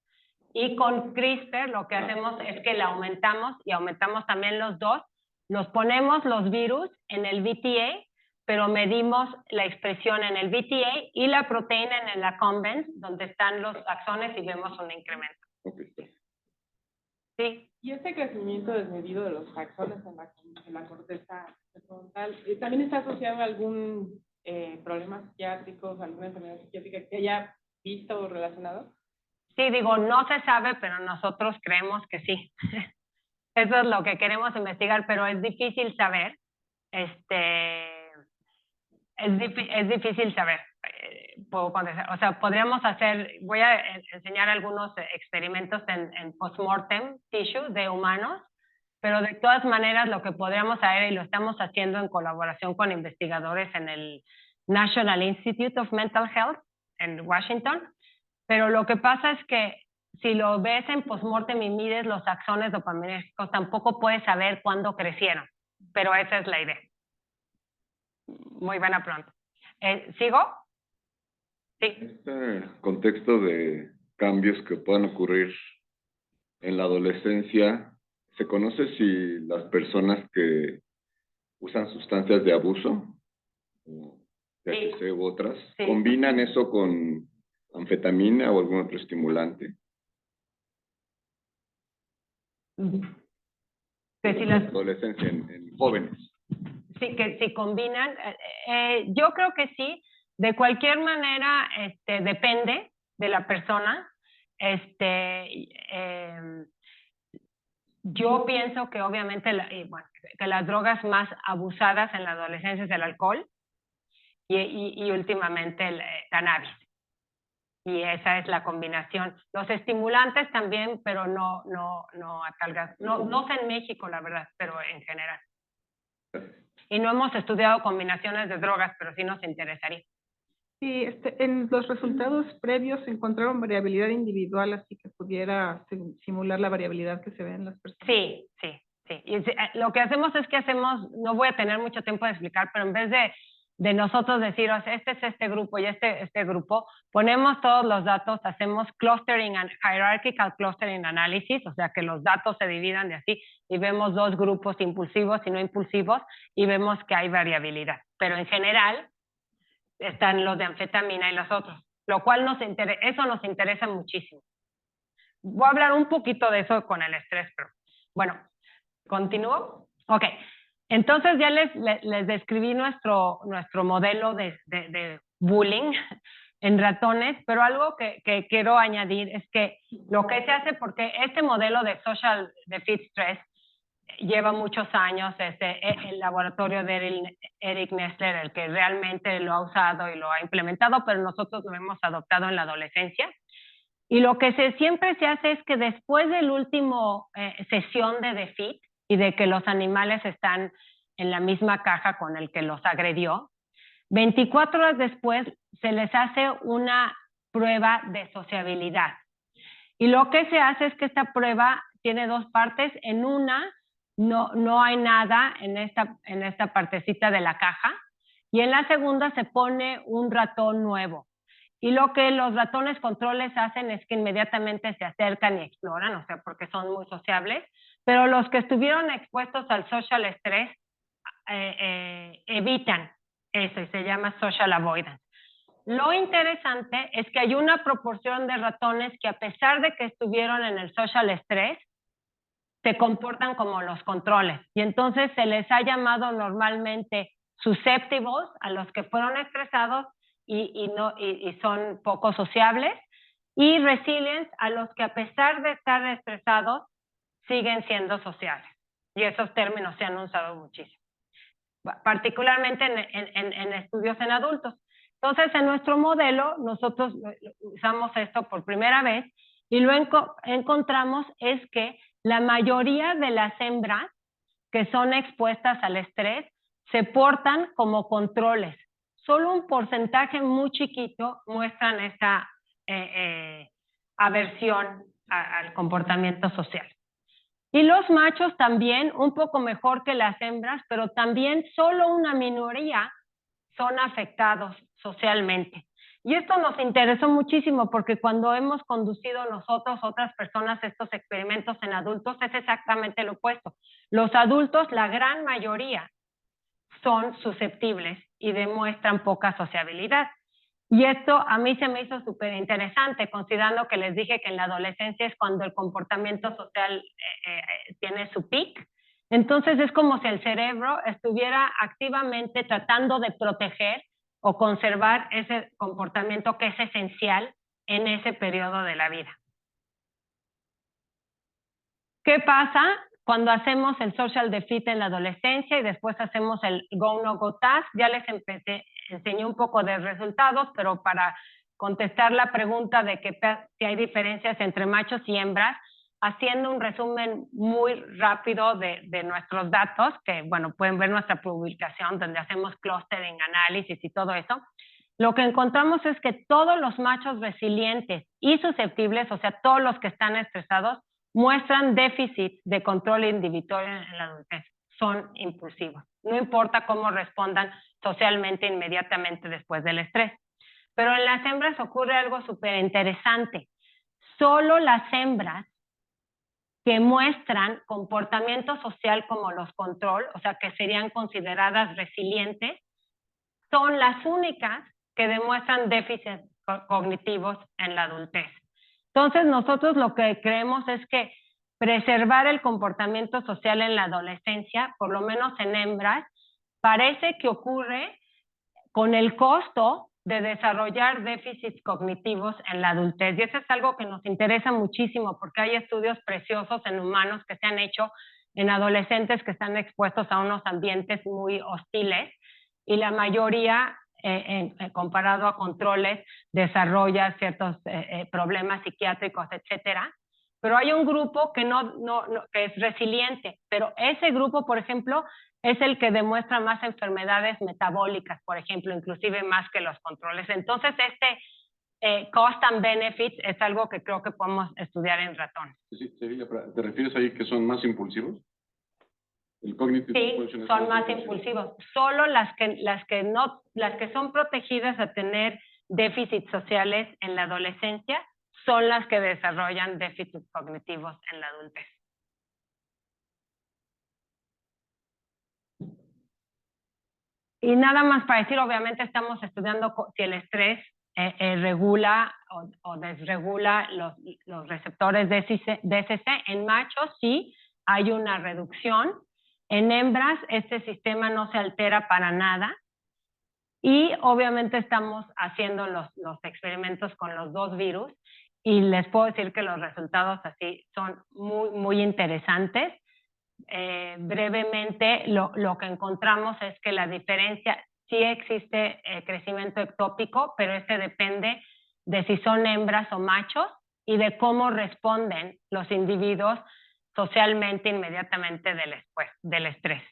Speaker 3: Y con CRISPR lo que hacemos es que la aumentamos, y aumentamos también los dos. Los ponemos los virus en el VTA, pero medimos la expresión en el VTA y la proteína en la combens, donde están los axones, y vemos un incremento.
Speaker 5: Okay.
Speaker 3: Sí.
Speaker 2: Y este crecimiento desmedido de los axones en la corteza frontal, ¿también está asociado a algún problema psiquiátrico, alguna enfermedad psiquiátrica que haya visto o relacionado?
Speaker 3: Sí, digo, no se sabe, pero nosotros creemos que sí. Eso es lo que queremos investigar, pero es difícil saber. Es difícil saber. Puedo contestar. O sea, podríamos hacer, voy a enseñar algunos experimentos en post-mortem tissue de humanos, pero de todas maneras lo que podríamos hacer, y lo estamos haciendo en colaboración con investigadores en el National Institute of Mental Health en Washington, pero lo que pasa es que si lo ves en postmortem y mides los axones dopaminérgicos, tampoco puedes saber cuándo crecieron, pero esa es la idea. Muy buena pregunta. ¿Sigo? Sí.
Speaker 5: En este contexto de cambios que puedan ocurrir en la adolescencia, ¿se conoce si las personas que usan sustancias de abuso, como THC u otras,
Speaker 3: Sí.
Speaker 5: combinan eso con anfetamina o algún otro estimulante?
Speaker 3: Que si las,
Speaker 5: Adolescencia, en jóvenes.
Speaker 3: sí, que si combinan, yo creo que sí. De cualquier manera, depende de la persona. Yo pienso que obviamente que las drogas más abusadas en la adolescencia es el alcohol y últimamente el cannabis. Y esa es la combinación. Los estimulantes también, pero no a tal grado. No sé en México, la verdad, pero en general. Y no hemos estudiado combinaciones de drogas, pero sí nos interesaría.
Speaker 4: Sí, en los resultados previos se encontraron variabilidad individual, así que pudiera simular la variabilidad que se ve en las personas.
Speaker 3: Sí. Y lo que hacemos es que no voy a tener mucho tiempo de explicar, pero en vez de nosotros deciros, este es este grupo y este grupo, ponemos todos los datos, hacemos clustering and hierarchical clustering analysis, o sea que los datos se dividan de así y vemos dos grupos impulsivos y no impulsivos y vemos que hay variabilidad. Pero en general están los de anfetamina y los otros, lo cual eso nos interesa muchísimo. Voy a hablar un poquito de eso con el estrés, pero bueno, ¿continúo? Ok. Entonces ya les describí nuestro modelo de bullying en ratones, pero algo que quiero añadir es que lo que se hace, porque este modelo de social defeat stress lleva muchos años, el laboratorio de Eric Nestler, el que realmente lo ha usado y lo ha implementado, pero nosotros lo hemos adoptado en la adolescencia. Y lo que siempre se hace es que después del último sesión de defeat, y de que los animales están en la misma caja con el que los agredió, 24 horas después se les hace una prueba de sociabilidad. Y lo que se hace es que esta prueba tiene dos partes. En una no hay nada en esta partecita de la caja, y en la segunda se pone un ratón nuevo. Y lo que los ratones controles hacen es que inmediatamente se acercan y exploran, o sea, porque son muy sociables, pero los que estuvieron expuestos al social stress evitan eso y se llama social avoidance. Lo interesante es que hay una proporción de ratones que a pesar de que estuvieron en el social stress, se comportan como los controles. Y entonces se les ha llamado normalmente susceptibles a los que fueron estresados y son poco sociables, y resilience a los que a pesar de estar estresados siguen siendo sociables. Y esos términos se han usado muchísimo, particularmente en estudios en adultos. Entonces, en nuestro modelo, nosotros usamos esto por primera vez y lo encontramos es que la mayoría de las hembras que son expuestas al estrés se portan como controles. Solo un porcentaje muy chiquito muestran esta aversión al comportamiento social. Y los machos también, un poco mejor que las hembras, pero también solo una minoría son afectados socialmente. Y esto nos interesó muchísimo porque cuando hemos conducido nosotros, otras personas, estos experimentos en adultos, es exactamente lo opuesto. Los adultos, la gran mayoría, son susceptibles y demuestran poca sociabilidad. Y esto a mí se me hizo súper interesante, considerando que les dije que en la adolescencia es cuando el comportamiento social tiene su peak. Entonces es como si el cerebro estuviera activamente tratando de proteger o conservar ese comportamiento que es esencial en ese periodo de la vida. ¿Qué pasa cuando hacemos el social defeat en la adolescencia y después hacemos el go-no-go task? Ya les enseñé un poco de resultados, pero para contestar la pregunta de que si hay diferencias entre machos y hembras, haciendo un resumen muy rápido de nuestros datos, que bueno, pueden ver nuestra publicación donde hacemos clustering, análisis y todo eso, lo que encontramos es que todos los machos resilientes y susceptibles, o sea, todos los que están estresados, muestran déficit de control individual en la adultez. Son impulsivos. No importa cómo respondan socialmente inmediatamente después del estrés. Pero en las hembras ocurre algo súper interesante. Solo las hembras que muestran comportamiento social como los control, o sea, que serían consideradas resilientes, son las únicas que demuestran déficits cognitivos en la adultez. Entonces, nosotros lo que creemos es que preservar el comportamiento social en la adolescencia, por lo menos en hembras, parece que ocurre con el costo de desarrollar déficits cognitivos en la adultez. Y eso es algo que nos interesa muchísimo porque hay estudios preciosos en humanos que se han hecho en adolescentes que están expuestos a unos ambientes muy hostiles y la mayoría, comparado a controles, desarrolla ciertos problemas psiquiátricos, etcétera. Pero hay un grupo que que es resiliente, pero ese grupo, por ejemplo, es el que demuestra más enfermedades metabólicas, por ejemplo, inclusive más que los controles. Entonces, cost and benefits es algo que creo que podemos estudiar en ratones.
Speaker 1: Sí, ¿te refieres ahí que son más impulsivos? El cognitive
Speaker 3: Sí,
Speaker 1: function
Speaker 3: son más impulsivos. Solo las que son protegidas a tener déficits sociales en la adolescencia son las que desarrollan déficits cognitivos en la adultez. Y nada más para decir, obviamente estamos estudiando si el estrés regula o desregula los receptores DSC. En machos sí hay una reducción. En hembras este sistema no se altera para nada. Y obviamente estamos haciendo los experimentos con los dos virus y les puedo decir que los resultados así son muy, muy interesantes. Brevemente, lo que encontramos es que la diferencia, sí existe crecimiento ectópico, pero este depende de si son hembras o machos y de cómo responden los individuos socialmente inmediatamente del estrés.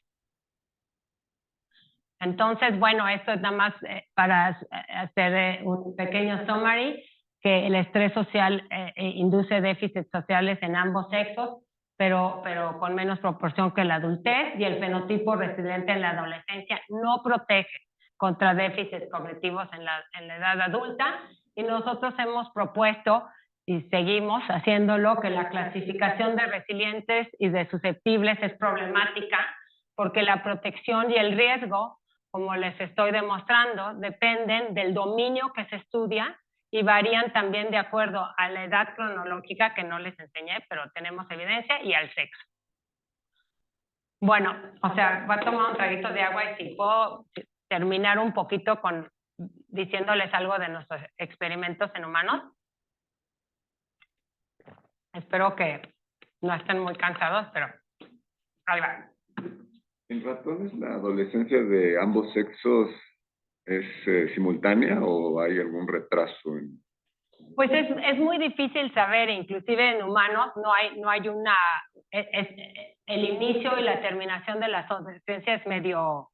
Speaker 3: Entonces, bueno, esto es nada más para hacer un pequeño summary, que el estrés social induce déficits sociales en ambos sexos, pero con menos proporción que la adultez, y el fenotipo resiliente en la adolescencia no protege contra déficits cognitivos en la edad adulta, y nosotros hemos propuesto, y seguimos haciéndolo, que la clasificación de resilientes y de susceptibles es problemática, porque la protección y el riesgo, como les estoy demostrando, dependen del dominio que se estudia y varían también de acuerdo a la edad cronológica, que no les enseñé, pero tenemos evidencia, y al sexo. Bueno, o sea, voy a tomar un traguito de agua y si puedo terminar un poquito diciéndoles algo de nuestros experimentos en humanos. Espero que no estén muy cansados, pero ahí va.
Speaker 5: ¿En ratones la adolescencia de ambos sexos es simultánea o hay algún retraso?
Speaker 3: Pues es muy difícil saber, inclusive en humanos no hay una... el inicio y la terminación de la adolescencia es medio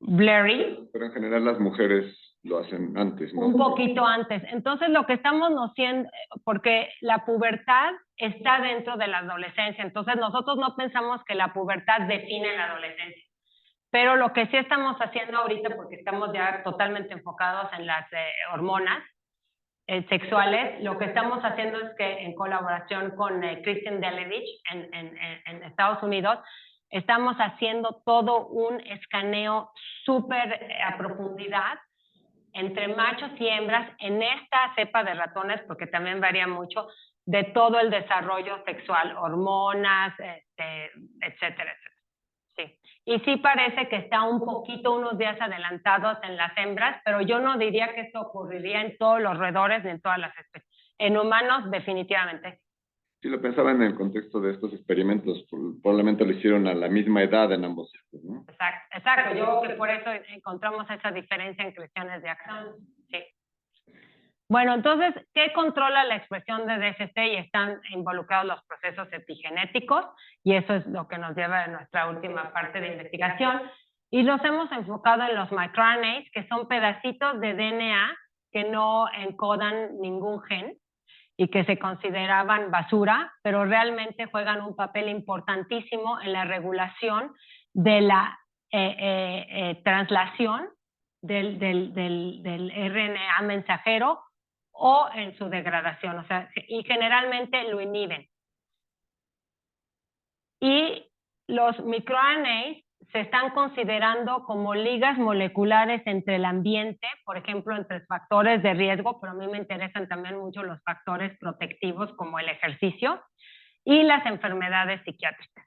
Speaker 3: blurry.
Speaker 5: Pero en general las mujeres lo hacen antes, ¿no?
Speaker 3: Un poquito antes. Entonces lo que estamos haciendo, porque la pubertad está dentro de la adolescencia, entonces nosotros no pensamos que la pubertad define la adolescencia. Pero lo que sí estamos haciendo ahorita, porque estamos ya totalmente enfocados en las hormonas sexuales, lo que estamos haciendo es que en colaboración con Kristen Delevich en Estados Unidos, estamos haciendo todo un escaneo súper a profundidad entre machos y hembras en esta cepa de ratones, porque también varía mucho, de todo el desarrollo sexual, hormonas, etcétera, etcétera. Sí. Y sí parece que está un poquito, unos días adelantados en las hembras, pero yo no diría que esto ocurriría en todos los roedores ni en todas las especies. En humanos, definitivamente.
Speaker 5: Sí, lo pensaba en el contexto de estos experimentos, probablemente lo hicieron a la misma edad en ambos sexos, ¿no?
Speaker 3: Exacto. Yo creo que por eso encontramos esa diferencia en creaciones de axón. Sí. Bueno, entonces, ¿qué controla la expresión de DST? Y están involucrados los procesos epigenéticos, y eso es lo que nos lleva a nuestra última parte de investigación. Y nos hemos enfocado en los microRNAs, que son pedacitos de DNA que no encodan ningún gen y que se consideraban basura, pero realmente juegan un papel importantísimo en la regulación de la translación del RNA mensajero o en su degradación, o sea, y generalmente lo inhiben. Y los microRNAs se están considerando como ligas moleculares entre el ambiente, por ejemplo, entre factores de riesgo, pero a mí me interesan también mucho los factores protectivos como el ejercicio y las enfermedades psiquiátricas.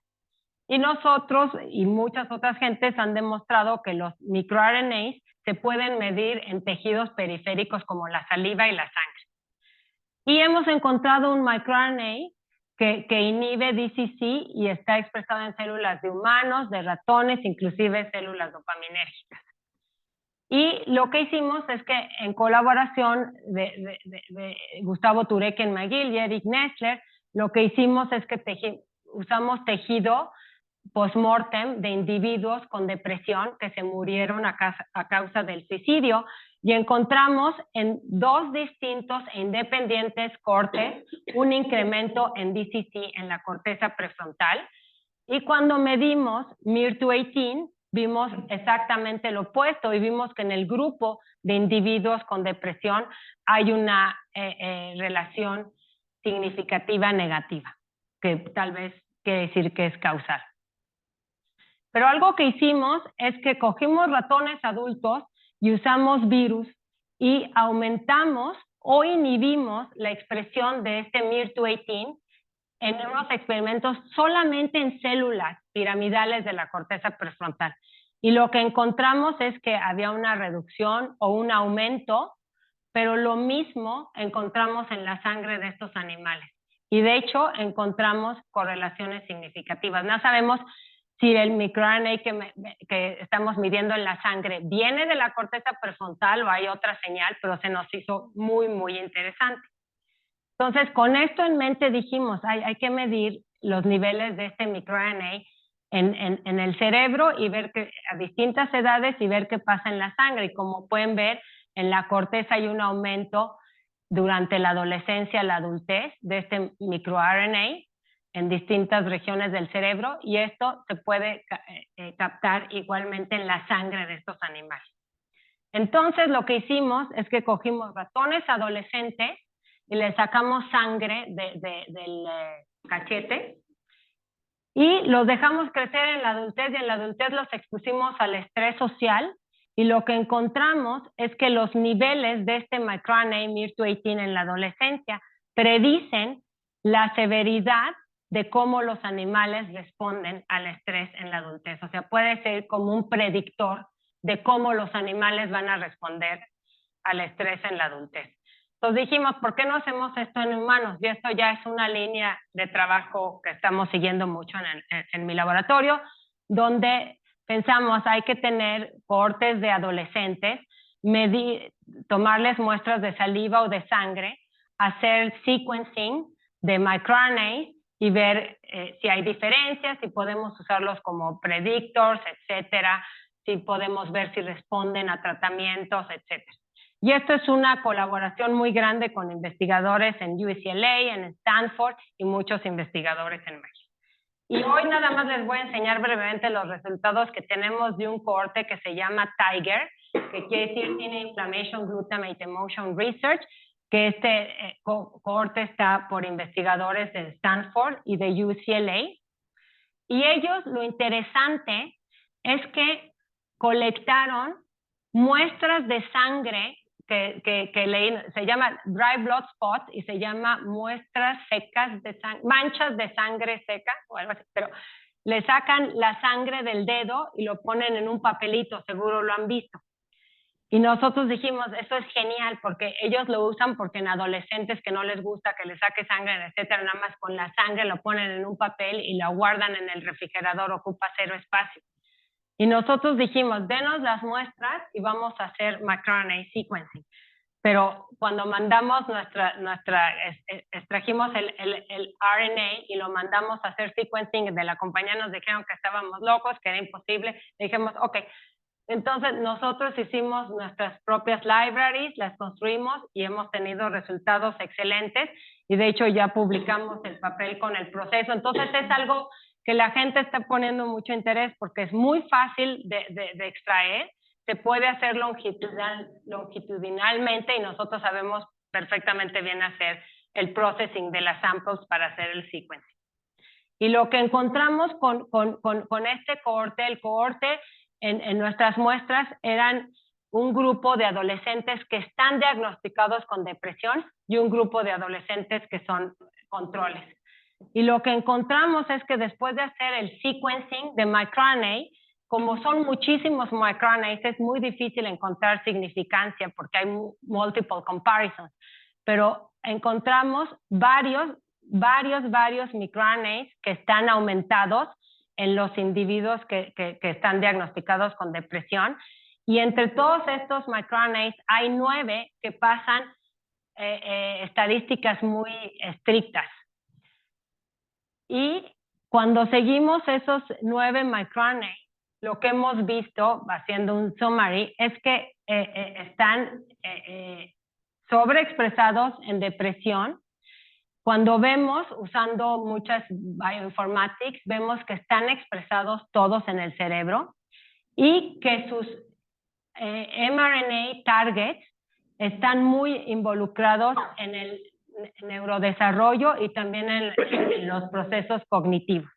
Speaker 3: Y nosotros y muchas otras gentes han demostrado que los microRNAs se pueden medir en tejidos periféricos como la saliva y la sangre. Y hemos encontrado un microRNA que inhibe DCC y está expresado en células de humanos, de ratones, inclusive células dopaminérgicas. Y lo que hicimos es que en colaboración de Gustavo Tureken McGill y Eric Nestler, lo que hicimos es que usamos tejido post-mortem de individuos con depresión que se murieron a causa del suicidio, y encontramos en 2 distintos e independientes cortes un incremento en DCC en la corteza prefrontal, y cuando medimos miR218 vimos exactamente lo opuesto, y vimos que en el grupo de individuos con depresión hay una relación significativa negativa, que tal vez quiere decir que es causal. Pero algo que hicimos es que cogimos ratones adultos y usamos virus y aumentamos o inhibimos la expresión de este miR218 en unos experimentos solamente en células piramidales de la corteza prefrontal. Y lo que encontramos es que había una reducción o un aumento, pero lo mismo encontramos en la sangre de estos animales. Y de hecho encontramos correlaciones significativas. No sabemos si el microRNA que estamos midiendo en la sangre viene de la corteza prefrontal o hay otra señal, pero se nos hizo muy, muy interesante. Entonces, con esto en mente dijimos, hay que medir los niveles de este microRNA en el cerebro y ver que a distintas edades y ver qué pasa en la sangre. Y como pueden ver, en la corteza hay un aumento durante la adolescencia, la adultez de este microRNA en distintas regiones del cerebro, y esto se puede captar igualmente en la sangre de estos animales. Entonces lo que hicimos es que cogimos ratones adolescentes y les sacamos sangre del cachete y los dejamos crecer en la adultez, y en la adultez los expusimos al estrés social, y lo que encontramos es que los niveles de este microRNA miR218 en la adolescencia predicen la severidad de cómo los animales responden al estrés en la adultez. O sea, puede ser como un predictor de cómo los animales van a responder al estrés en la adultez. Entonces dijimos, ¿por qué no hacemos esto en humanos? Y esto ya es una línea de trabajo que estamos siguiendo mucho en mi laboratorio, donde pensamos hay que tener cohortes de adolescentes, tomarles muestras de saliva o de sangre, hacer sequencing de microRNA y ver si hay diferencias, si podemos usarlos como predictors, etcétera, si podemos ver si responden a tratamientos, etcétera. Y esto es una colaboración muy grande con investigadores en UCLA, en Stanford y muchos investigadores en México. Y hoy nada más les voy a enseñar brevemente los resultados que tenemos de un cohorte que se llama TIGER, que quiere decir Teen Inflammation Glutamate Emotion Research, que este cohorte está por investigadores de Stanford y de UCLA. Y ellos, lo interesante es que colectaron muestras de sangre que se llama dry blood spot y se llama muestras secas de sangre, manchas de sangre seca o algo así, pero le sacan la sangre del dedo y lo ponen en un papelito, seguro lo han visto. Y nosotros dijimos, eso es genial, porque ellos lo usan porque en adolescentes que no les gusta que les saque sangre, etcétera, nada más con la sangre lo ponen en un papel y lo guardan en el refrigerador, ocupa 0 espacio. Y nosotros dijimos, denos las muestras y vamos a hacer microRNA sequencing. pero cuando mandamos extrajimos el RNA y lo mandamos a hacer sequencing, de la compañía nos dijeron que estábamos locos, que era imposible, dijimos, ok, entonces nosotros hicimos nuestras propias libraries, las construimos y hemos tenido resultados excelentes, y de hecho ya publicamos el papel con el proceso. Entonces es algo que la gente está poniendo mucho interés porque es muy fácil de extraer, se puede hacer longitudinalmente y nosotros sabemos perfectamente bien hacer el processing de las samples para hacer el sequencing. Y lo que encontramos con este cohorte, el cohorte en nuestras muestras eran un grupo de adolescentes que están diagnosticados con depresión y un grupo de adolescentes que son controles. Y lo que encontramos es que después de hacer el sequencing de microRNA, como son muchísimos microRNAs, es muy difícil encontrar significancia porque hay multiple comparisons, pero encontramos varios microRNAs que están aumentados en los individuos que están diagnosticados con depresión, y entre todos estos microRNAs hay 9 que pasan estadísticas muy estrictas. Y cuando seguimos esos 9 microRNA, lo que hemos visto, haciendo un summary, es que están sobreexpresados en depresión. Cuando vemos, usando muchas bioinformatics, vemos que están expresados todos en el cerebro y que sus mRNA targets están muy involucrados en el neurodesarrollo y también en los procesos cognitivos.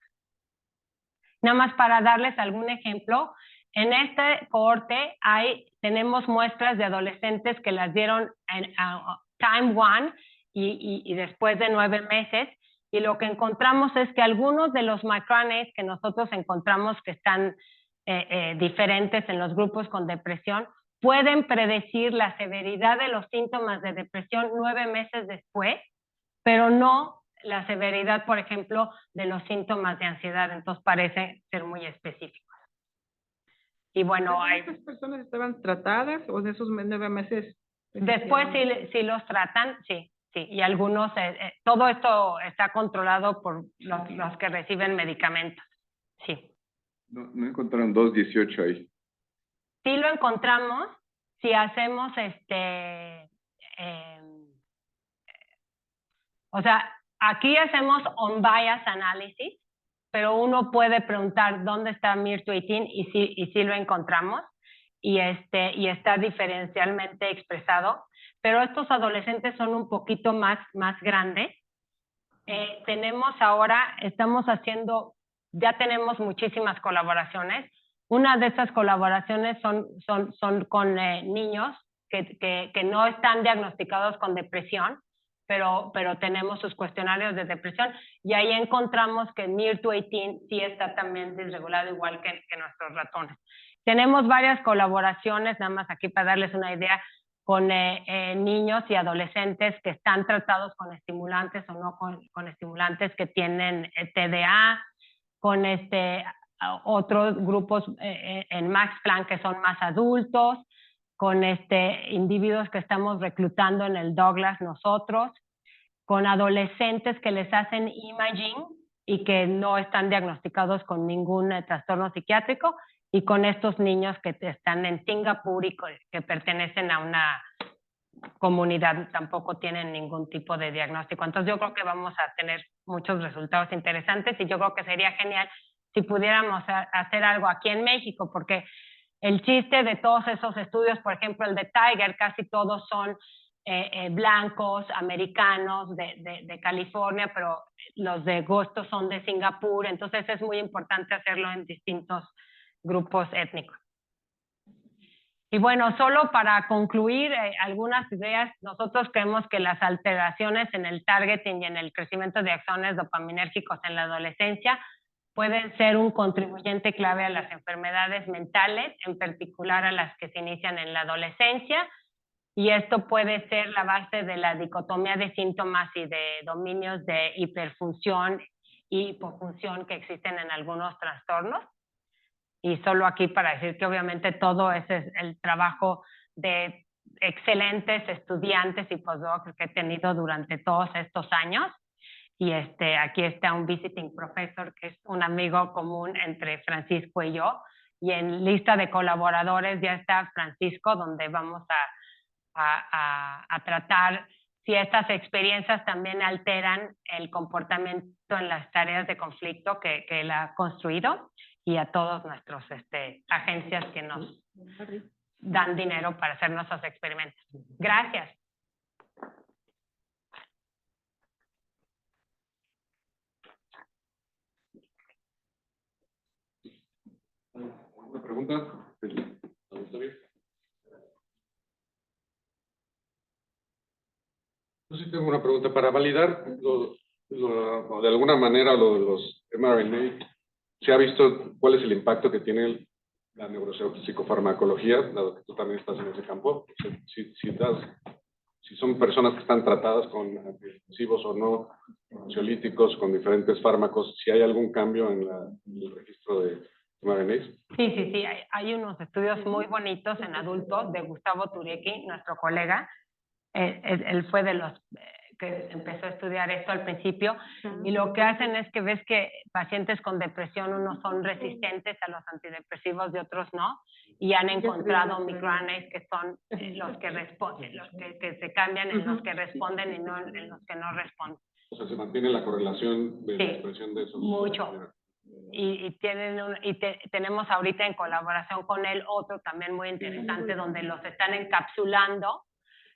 Speaker 3: Nada más para darles algún ejemplo, en este cohorte tenemos muestras de adolescentes que las dieron en time 1 y después de 9 meses, y lo que encontramos es que algunos de los microRNAs que nosotros encontramos que están diferentes en los grupos con depresión pueden predecir la severidad de los síntomas de depresión 9 meses después, pero no la severidad, por ejemplo, de los síntomas de ansiedad. Entonces parece ser muy específicos. Y bueno,
Speaker 4: ¿Estas personas estaban tratadas o de esos 9 meses?
Speaker 3: Después sí los tratan, sí. Y algunos, todo esto está controlado por los que reciben medicamentos, sí.
Speaker 5: No encontraron 218 ahí.
Speaker 3: Sí lo encontramos si hacemos o sea, aquí hacemos on-bias análisis, pero uno puede preguntar dónde está MIR218 y sí lo encontramos, y está diferencialmente expresado, pero estos adolescentes son un poquito más grandes. Tenemos ahora, ya tenemos muchísimas colaboraciones. Una de estas colaboraciones son con niños que no están diagnosticados con depresión, pero tenemos sus cuestionarios de depresión, y ahí encontramos que MIR218 sí está también desregulado igual que nuestros ratones. Tenemos varias colaboraciones, nada más aquí para darles una idea, con niños y adolescentes que están tratados con estimulantes o no con estimulantes, que tienen TDA, con otros grupos en Max Planck que son más adultos, con individuos que estamos reclutando en el Douglas nosotros, con adolescentes que les hacen imaging y que no están diagnosticados con ningún trastorno psiquiátrico, y con estos niños que están en Singapur y que pertenecen a una comunidad, tampoco tienen ningún tipo de diagnóstico. Entonces yo creo que vamos a tener muchos resultados interesantes, y yo creo que sería genial si pudiéramos hacer algo aquí en México, porque el chiste de todos esos estudios, por ejemplo el de Tiger, casi todos son blancos, americanos, de California, pero los de Gusto son de Singapur, entonces es muy importante hacerlo en distintos grupos étnicos. Y bueno, solo para concluir algunas ideas, nosotros creemos que las alteraciones en el targeting y en el crecimiento de axones dopaminérgicos en la adolescencia pueden ser un contribuyente clave a las enfermedades mentales, en particular a las que se inician en la adolescencia, y esto puede ser la base de la dicotomía de síntomas y de dominios de hiperfunción y hipofunción que existen en algunos trastornos. Y solo aquí para decir que obviamente todo ese es el trabajo de excelentes estudiantes y postdocs que he tenido durante todos estos años. Y aquí está un visiting professor, que es un amigo común entre Francisco y yo. Y en lista de colaboradores ya está Francisco, donde vamos a tratar si estas experiencias también alteran el comportamiento en las tareas de conflicto que él ha construido, y a todos nuestros agencias que nos dan dinero para hacer nuestros experimentos. Gracias.
Speaker 1: ¿Una pregunta? ¿Está bien? Yo sí tengo una pregunta. Para validar de alguna manera lo de los mRNA, ¿se ha visto cuál es el impacto que tiene la neuropsicofarmacología, dado que tú también estás en ese campo? O sea, si son personas que están tratadas con antidepresivos o no, ansiolíticos, con diferentes fármacos, si hay algún cambio en el registro de mRNAs.
Speaker 3: Sí. Hay unos estudios muy bonitos en adultos de Gustavo Turecki, nuestro colega. Él fue de los que empezó a estudiar esto al principio, y lo que hacen es que ves que pacientes con depresión, unos son resistentes a los antidepresivos y otros no, y han encontrado microRNAs que son los que responden, los que se cambian en los que responden y no en los que no responden.
Speaker 1: O sea, se mantiene la correlación de la
Speaker 3: Sí,
Speaker 1: expresión de esos.
Speaker 3: mucho. Y tenemos ahorita en colaboración con él otro también muy interesante, donde los están encapsulando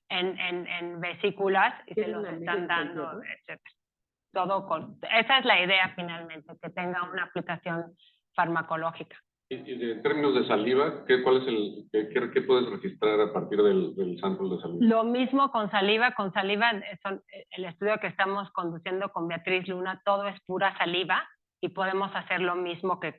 Speaker 3: en vesículas y se los están dando, etc. Esa es la idea finalmente, que tenga una aplicación farmacológica.
Speaker 1: Y en términos de saliva, ¿qué puedes registrar a partir del sample de saliva?
Speaker 3: Lo mismo con saliva. Con saliva, el estudio que estamos conduciendo con Beatriz Luna, todo es pura saliva, y podemos hacer lo mismo que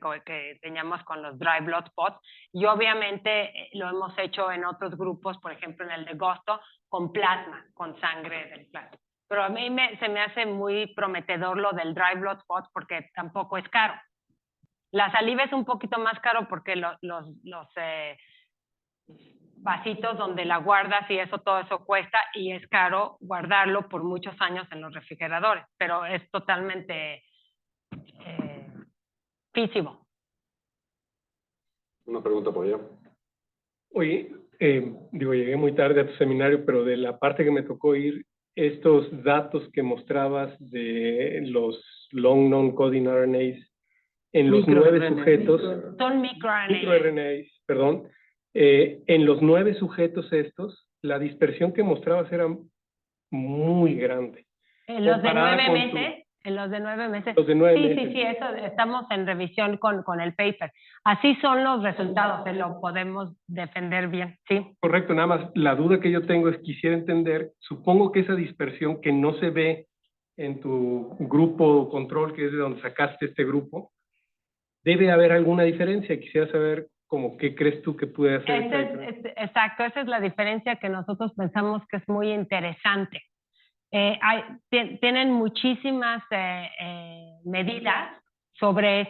Speaker 3: teníamos con los dry blood spots. Y obviamente lo hemos hecho en otros grupos, por ejemplo en el de Gosto, con plasma, con sangre del plasma. Pero a mí se me hace muy prometedor lo del dry blood spot, porque tampoco es caro. La saliva es un poquito más caro porque los vasitos donde la guardas y todo eso cuesta, y es caro guardarlo por muchos años en los refrigeradores, pero es totalmente físico.
Speaker 1: Una pregunta por allá.
Speaker 7: Oye, llegué muy tarde a tu seminario, pero de la parte que me tocó ir, estos datos que mostrabas de los long non-coding RNAs en los 9 sujetos,
Speaker 3: Son microRNAs.
Speaker 7: microRNAs, perdón, en los 9 sujetos estos, la dispersión que mostrabas era muy grande.
Speaker 3: En los de 9
Speaker 7: comparada con
Speaker 3: meses. En los de 9 meses.
Speaker 7: Los de 9 meses.
Speaker 3: Sí, eso estamos en revisión con el paper. Así son los resultados, lo podemos defender bien, sí.
Speaker 7: Correcto, nada más la duda que yo tengo es, quisiera entender, supongo que esa dispersión que no se ve en tu grupo control, que es de donde sacaste este grupo, debe haber alguna diferencia. Quisiera saber como qué crees tú que puede hacer.
Speaker 3: Exacto, esa es la diferencia que nosotros pensamos que es muy interesante. Tienen muchísimas medidas sobre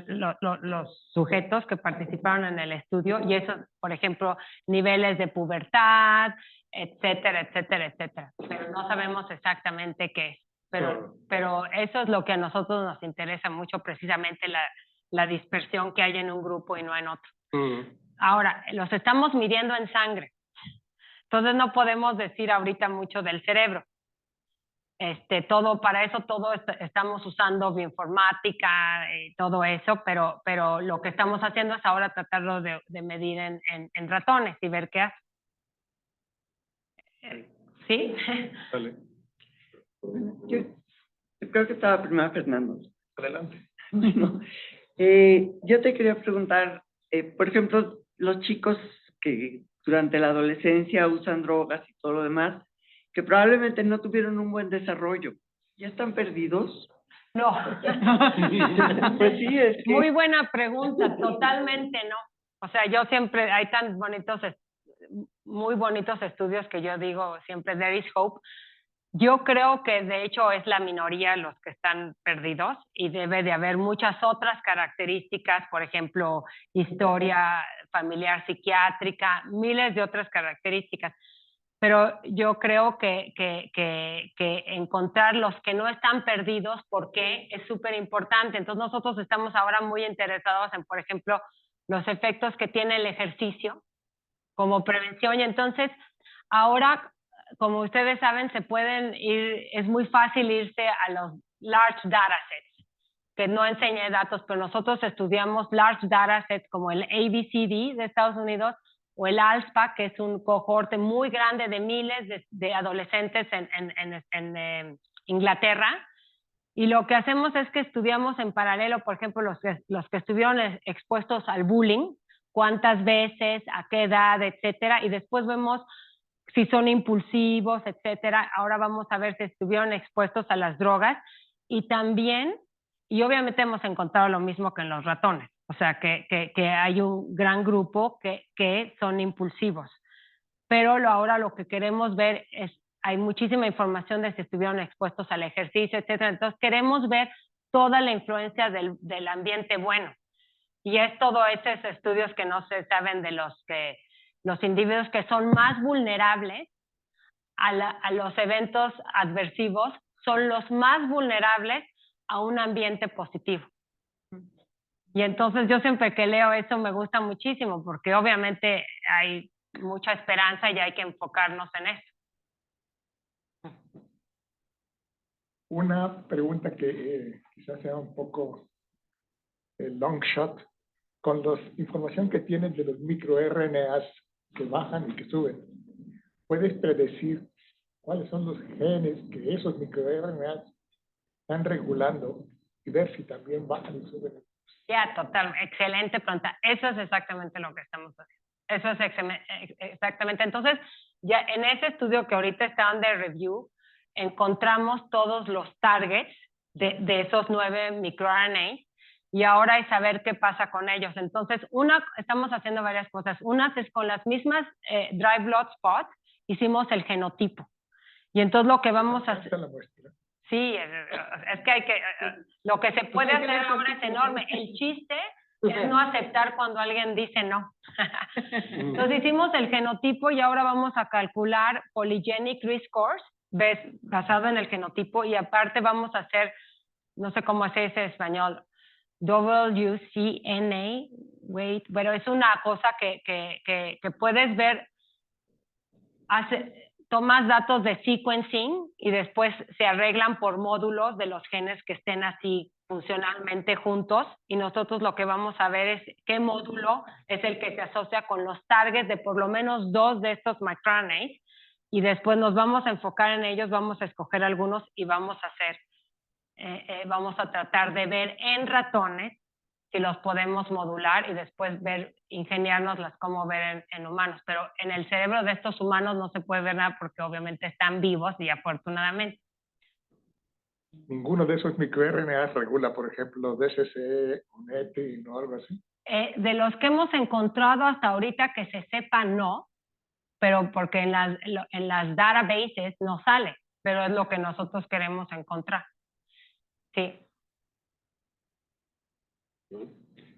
Speaker 3: los sujetos que participaron en el estudio, y eso, por ejemplo, niveles de pubertad, etcétera, etcétera, etcétera. Pero no sabemos exactamente qué es. Pero eso es lo que a nosotros nos interesa mucho, precisamente la dispersión que hay en un grupo y no en otro. Ahora, los estamos midiendo en sangre. Entonces no podemos decir ahorita mucho del cerebro. Para eso estamos usando bioinformática y todo eso, pero lo que estamos haciendo es ahora tratarlo de medir en ratones y ver qué hace. ¿Sí?
Speaker 7: Vale.
Speaker 6: Yo creo que estaba primero Fernando.
Speaker 7: Adelante.
Speaker 6: Bueno, yo te quería preguntar, por ejemplo, los chicos que durante la adolescencia usan drogas y todo lo demás, que probablemente no tuvieron un buen desarrollo, ¿ya están perdidos?
Speaker 3: No.
Speaker 6: Pues sí, es que...
Speaker 3: Muy buena pregunta, totalmente no. O sea, yo siempre, hay muy bonitos estudios que yo digo siempre, there is hope. Yo creo que de hecho es la minoría los que están perdidos y debe de haber muchas otras características, por ejemplo, historia familiar psiquiátrica, miles de otras características. Pero yo creo que encontrar los que no están perdidos, ¿por qué? Es súper importante. Entonces nosotros estamos ahora muy interesados en, por ejemplo, los efectos que tiene el ejercicio como prevención. Y entonces ahora, como ustedes saben, se pueden ir, es muy fácil irse a los large datasets, que no enseñé datos, pero nosotros estudiamos large datasets como el ABCD de Estados Unidos o el ALSPA, que es un cohorte muy grande de miles de adolescentes en Inglaterra. Y lo que hacemos es que estudiamos en paralelo, por ejemplo, los que estuvieron expuestos al bullying, cuántas veces, a qué edad, etcétera, y después vemos si son impulsivos, etcétera. Ahora vamos a ver si estuvieron expuestos a las drogas y también, y obviamente hemos encontrado lo mismo que en los ratones, o sea, que hay un gran grupo que son impulsivos. Pero ahora lo que queremos ver es, hay muchísima información de si estuvieron expuestos al ejercicio, etcétera. Entonces queremos ver toda la influencia del ambiente bueno. Y es todos esos estudios que no se saben de los individuos que son más vulnerables a los eventos adversivos, son los más vulnerables a un ambiente positivo. Y entonces yo siempre que leo eso me gusta muchísimo porque obviamente hay mucha esperanza y hay que enfocarnos en eso.
Speaker 8: Una pregunta que quizás sea un poco long shot, con la información que tienes de los microRNAs que bajan y que suben, ¿puedes predecir cuáles son los genes que esos microRNAs están regulando y ver si también bajan y suben?
Speaker 3: Ya, total, excelente pregunta. Eso es exactamente lo que estamos haciendo. Eso es exactamente. Entonces, ya en ese estudio que ahorita está under review, encontramos todos los targets de esos 9 microRNA y ahora es saber qué pasa con ellos. Entonces, estamos haciendo varias cosas. Una es con las mismas dry blood spots, hicimos el genotipo. Y entonces lo que vamos a hacer... Sí, es que hay que... Lo que se puede hacer ahora es enorme. El chiste es no aceptar cuando alguien dice no. Entonces hicimos el genotipo y ahora vamos a calcular polygenic risk scores basado en el genotipo y aparte vamos a hacer, no sé cómo se dice en español, WCNA, wait, pero es una cosa que puedes ver, tomas datos de sequencing y después se arreglan por módulos de los genes que estén así funcionalmente juntos y nosotros lo que vamos a ver es qué módulo es el que se asocia con los targets de por lo menos 2 de estos microRNAs y después nos vamos a enfocar en ellos, vamos a escoger algunos y vamos a hacer, vamos a tratar de ver en ratones si los podemos modular y después ver, ingeniárnoslas cómo ver en humanos. Pero en el cerebro de estos humanos no se puede ver nada porque obviamente están vivos y afortunadamente.
Speaker 8: ¿Ninguno de esos microRNAs regula, por ejemplo, DSC, UNETIN o algo así?
Speaker 3: De los que hemos encontrado hasta ahorita que se sepa no, pero porque en las databases no sale, pero es lo que nosotros queremos encontrar. Sí.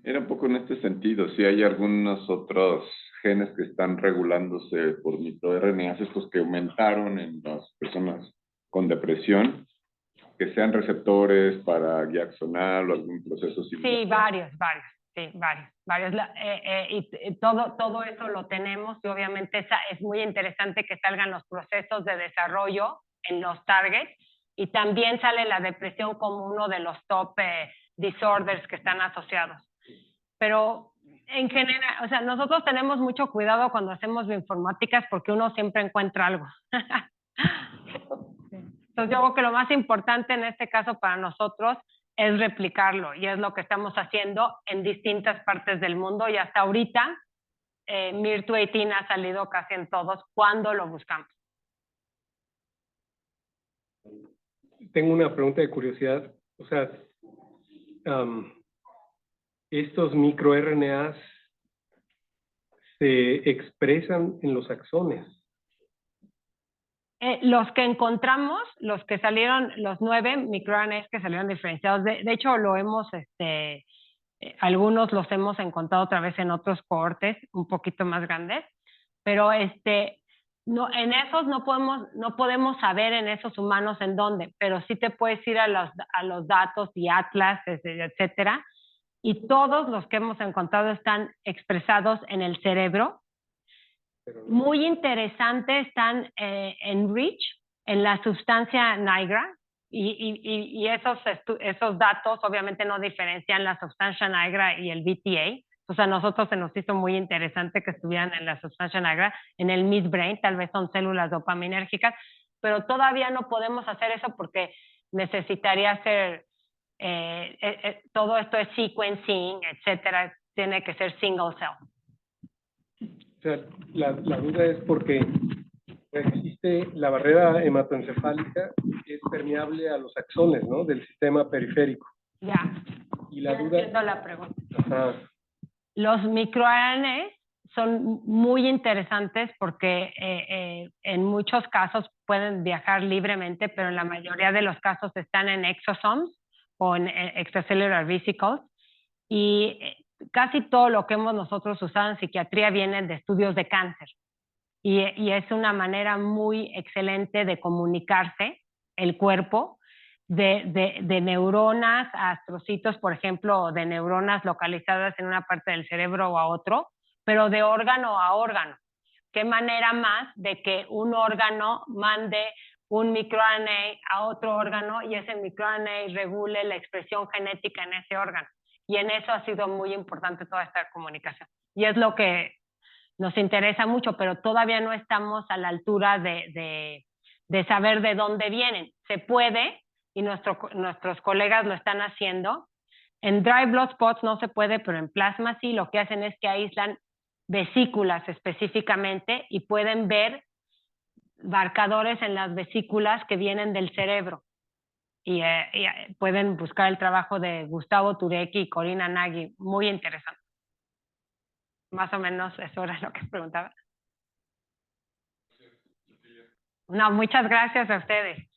Speaker 5: Era un poco en este sentido, si hay algunos otros genes que están regulándose por microRNAs, estos que aumentaron en las personas con depresión, que sean receptores para guía axonal o algún proceso similar.
Speaker 3: Sí, varios, sí, varios. Y todo eso lo tenemos y obviamente es muy interesante que salgan los procesos de desarrollo en los targets y también sale la depresión como uno de los top disorders que están asociados. Pero en general, o sea, nosotros tenemos mucho cuidado cuando hacemos bioinformáticas porque uno siempre encuentra algo. Entonces yo creo que lo más importante en este caso para nosotros es replicarlo y es lo que estamos haciendo en distintas partes del mundo y hasta ahorita MIR218 ha salido casi en todos cuando lo buscamos.
Speaker 7: Tengo una pregunta de curiosidad. O sea, estos microRNAs se expresan en los axones.
Speaker 3: Los que encontramos, los que salieron, los 9 microRNAs que salieron diferenciados, de hecho lo hemos, algunos los hemos encontrado otra vez en otros cohortes un poquito más grandes, pero no, en esos no podemos saber en esos humanos en dónde, pero sí te puedes ir a los datos y atlas, etcétera, y todos los que hemos encontrado están expresados en el cerebro. Muy interesante están en REACH, en la sustancia nigra, y esos datos obviamente no diferencian la sustancia nigra y el VTA. O sea, a nosotros se nos hizo muy interesante que estuvieran en la sustancia nigra, en el midbrain, tal vez son células dopaminérgicas, pero todavía no podemos hacer eso porque necesitaría hacer, todo esto es sequencing, etcétera, tiene que ser single cell.
Speaker 7: O sea, la duda es porque existe la barrera hematoencefálica que es permeable a los axones, ¿no? Del sistema periférico.
Speaker 3: Ya.
Speaker 7: Y la
Speaker 3: Ya
Speaker 7: duda...
Speaker 3: entiendo la pregunta.
Speaker 7: Ajá.
Speaker 3: Los microRNAs son muy interesantes porque en muchos casos pueden viajar libremente, pero en la mayoría de los casos están en exosomes o en extracellular vesicles. Y casi todo lo que hemos nosotros usado en psiquiatría viene de estudios de cáncer. Y es una manera muy excelente de comunicarse el cuerpo de neuronas a astrocitos, por ejemplo, o de neuronas localizadas en una parte del cerebro o a otro, pero de órgano a órgano. ¿Qué manera más de que un órgano mande un microRNA a otro órgano y ese microRNA regule la expresión genética en ese órgano? Y en eso ha sido muy importante toda esta comunicación. Y es lo que nos interesa mucho, pero todavía no estamos a la altura de saber de dónde vienen. Se puede, y nuestros colegas lo están haciendo. En dry blood spots no se puede, pero en plasma sí. Lo que hacen es que aíslan vesículas específicamente y pueden ver marcadores en las vesículas que vienen del cerebro. Y pueden buscar el trabajo de Gustavo Turecki y Corina Nagy, muy interesante. Más o menos eso era lo que preguntaba. No, muchas gracias a ustedes.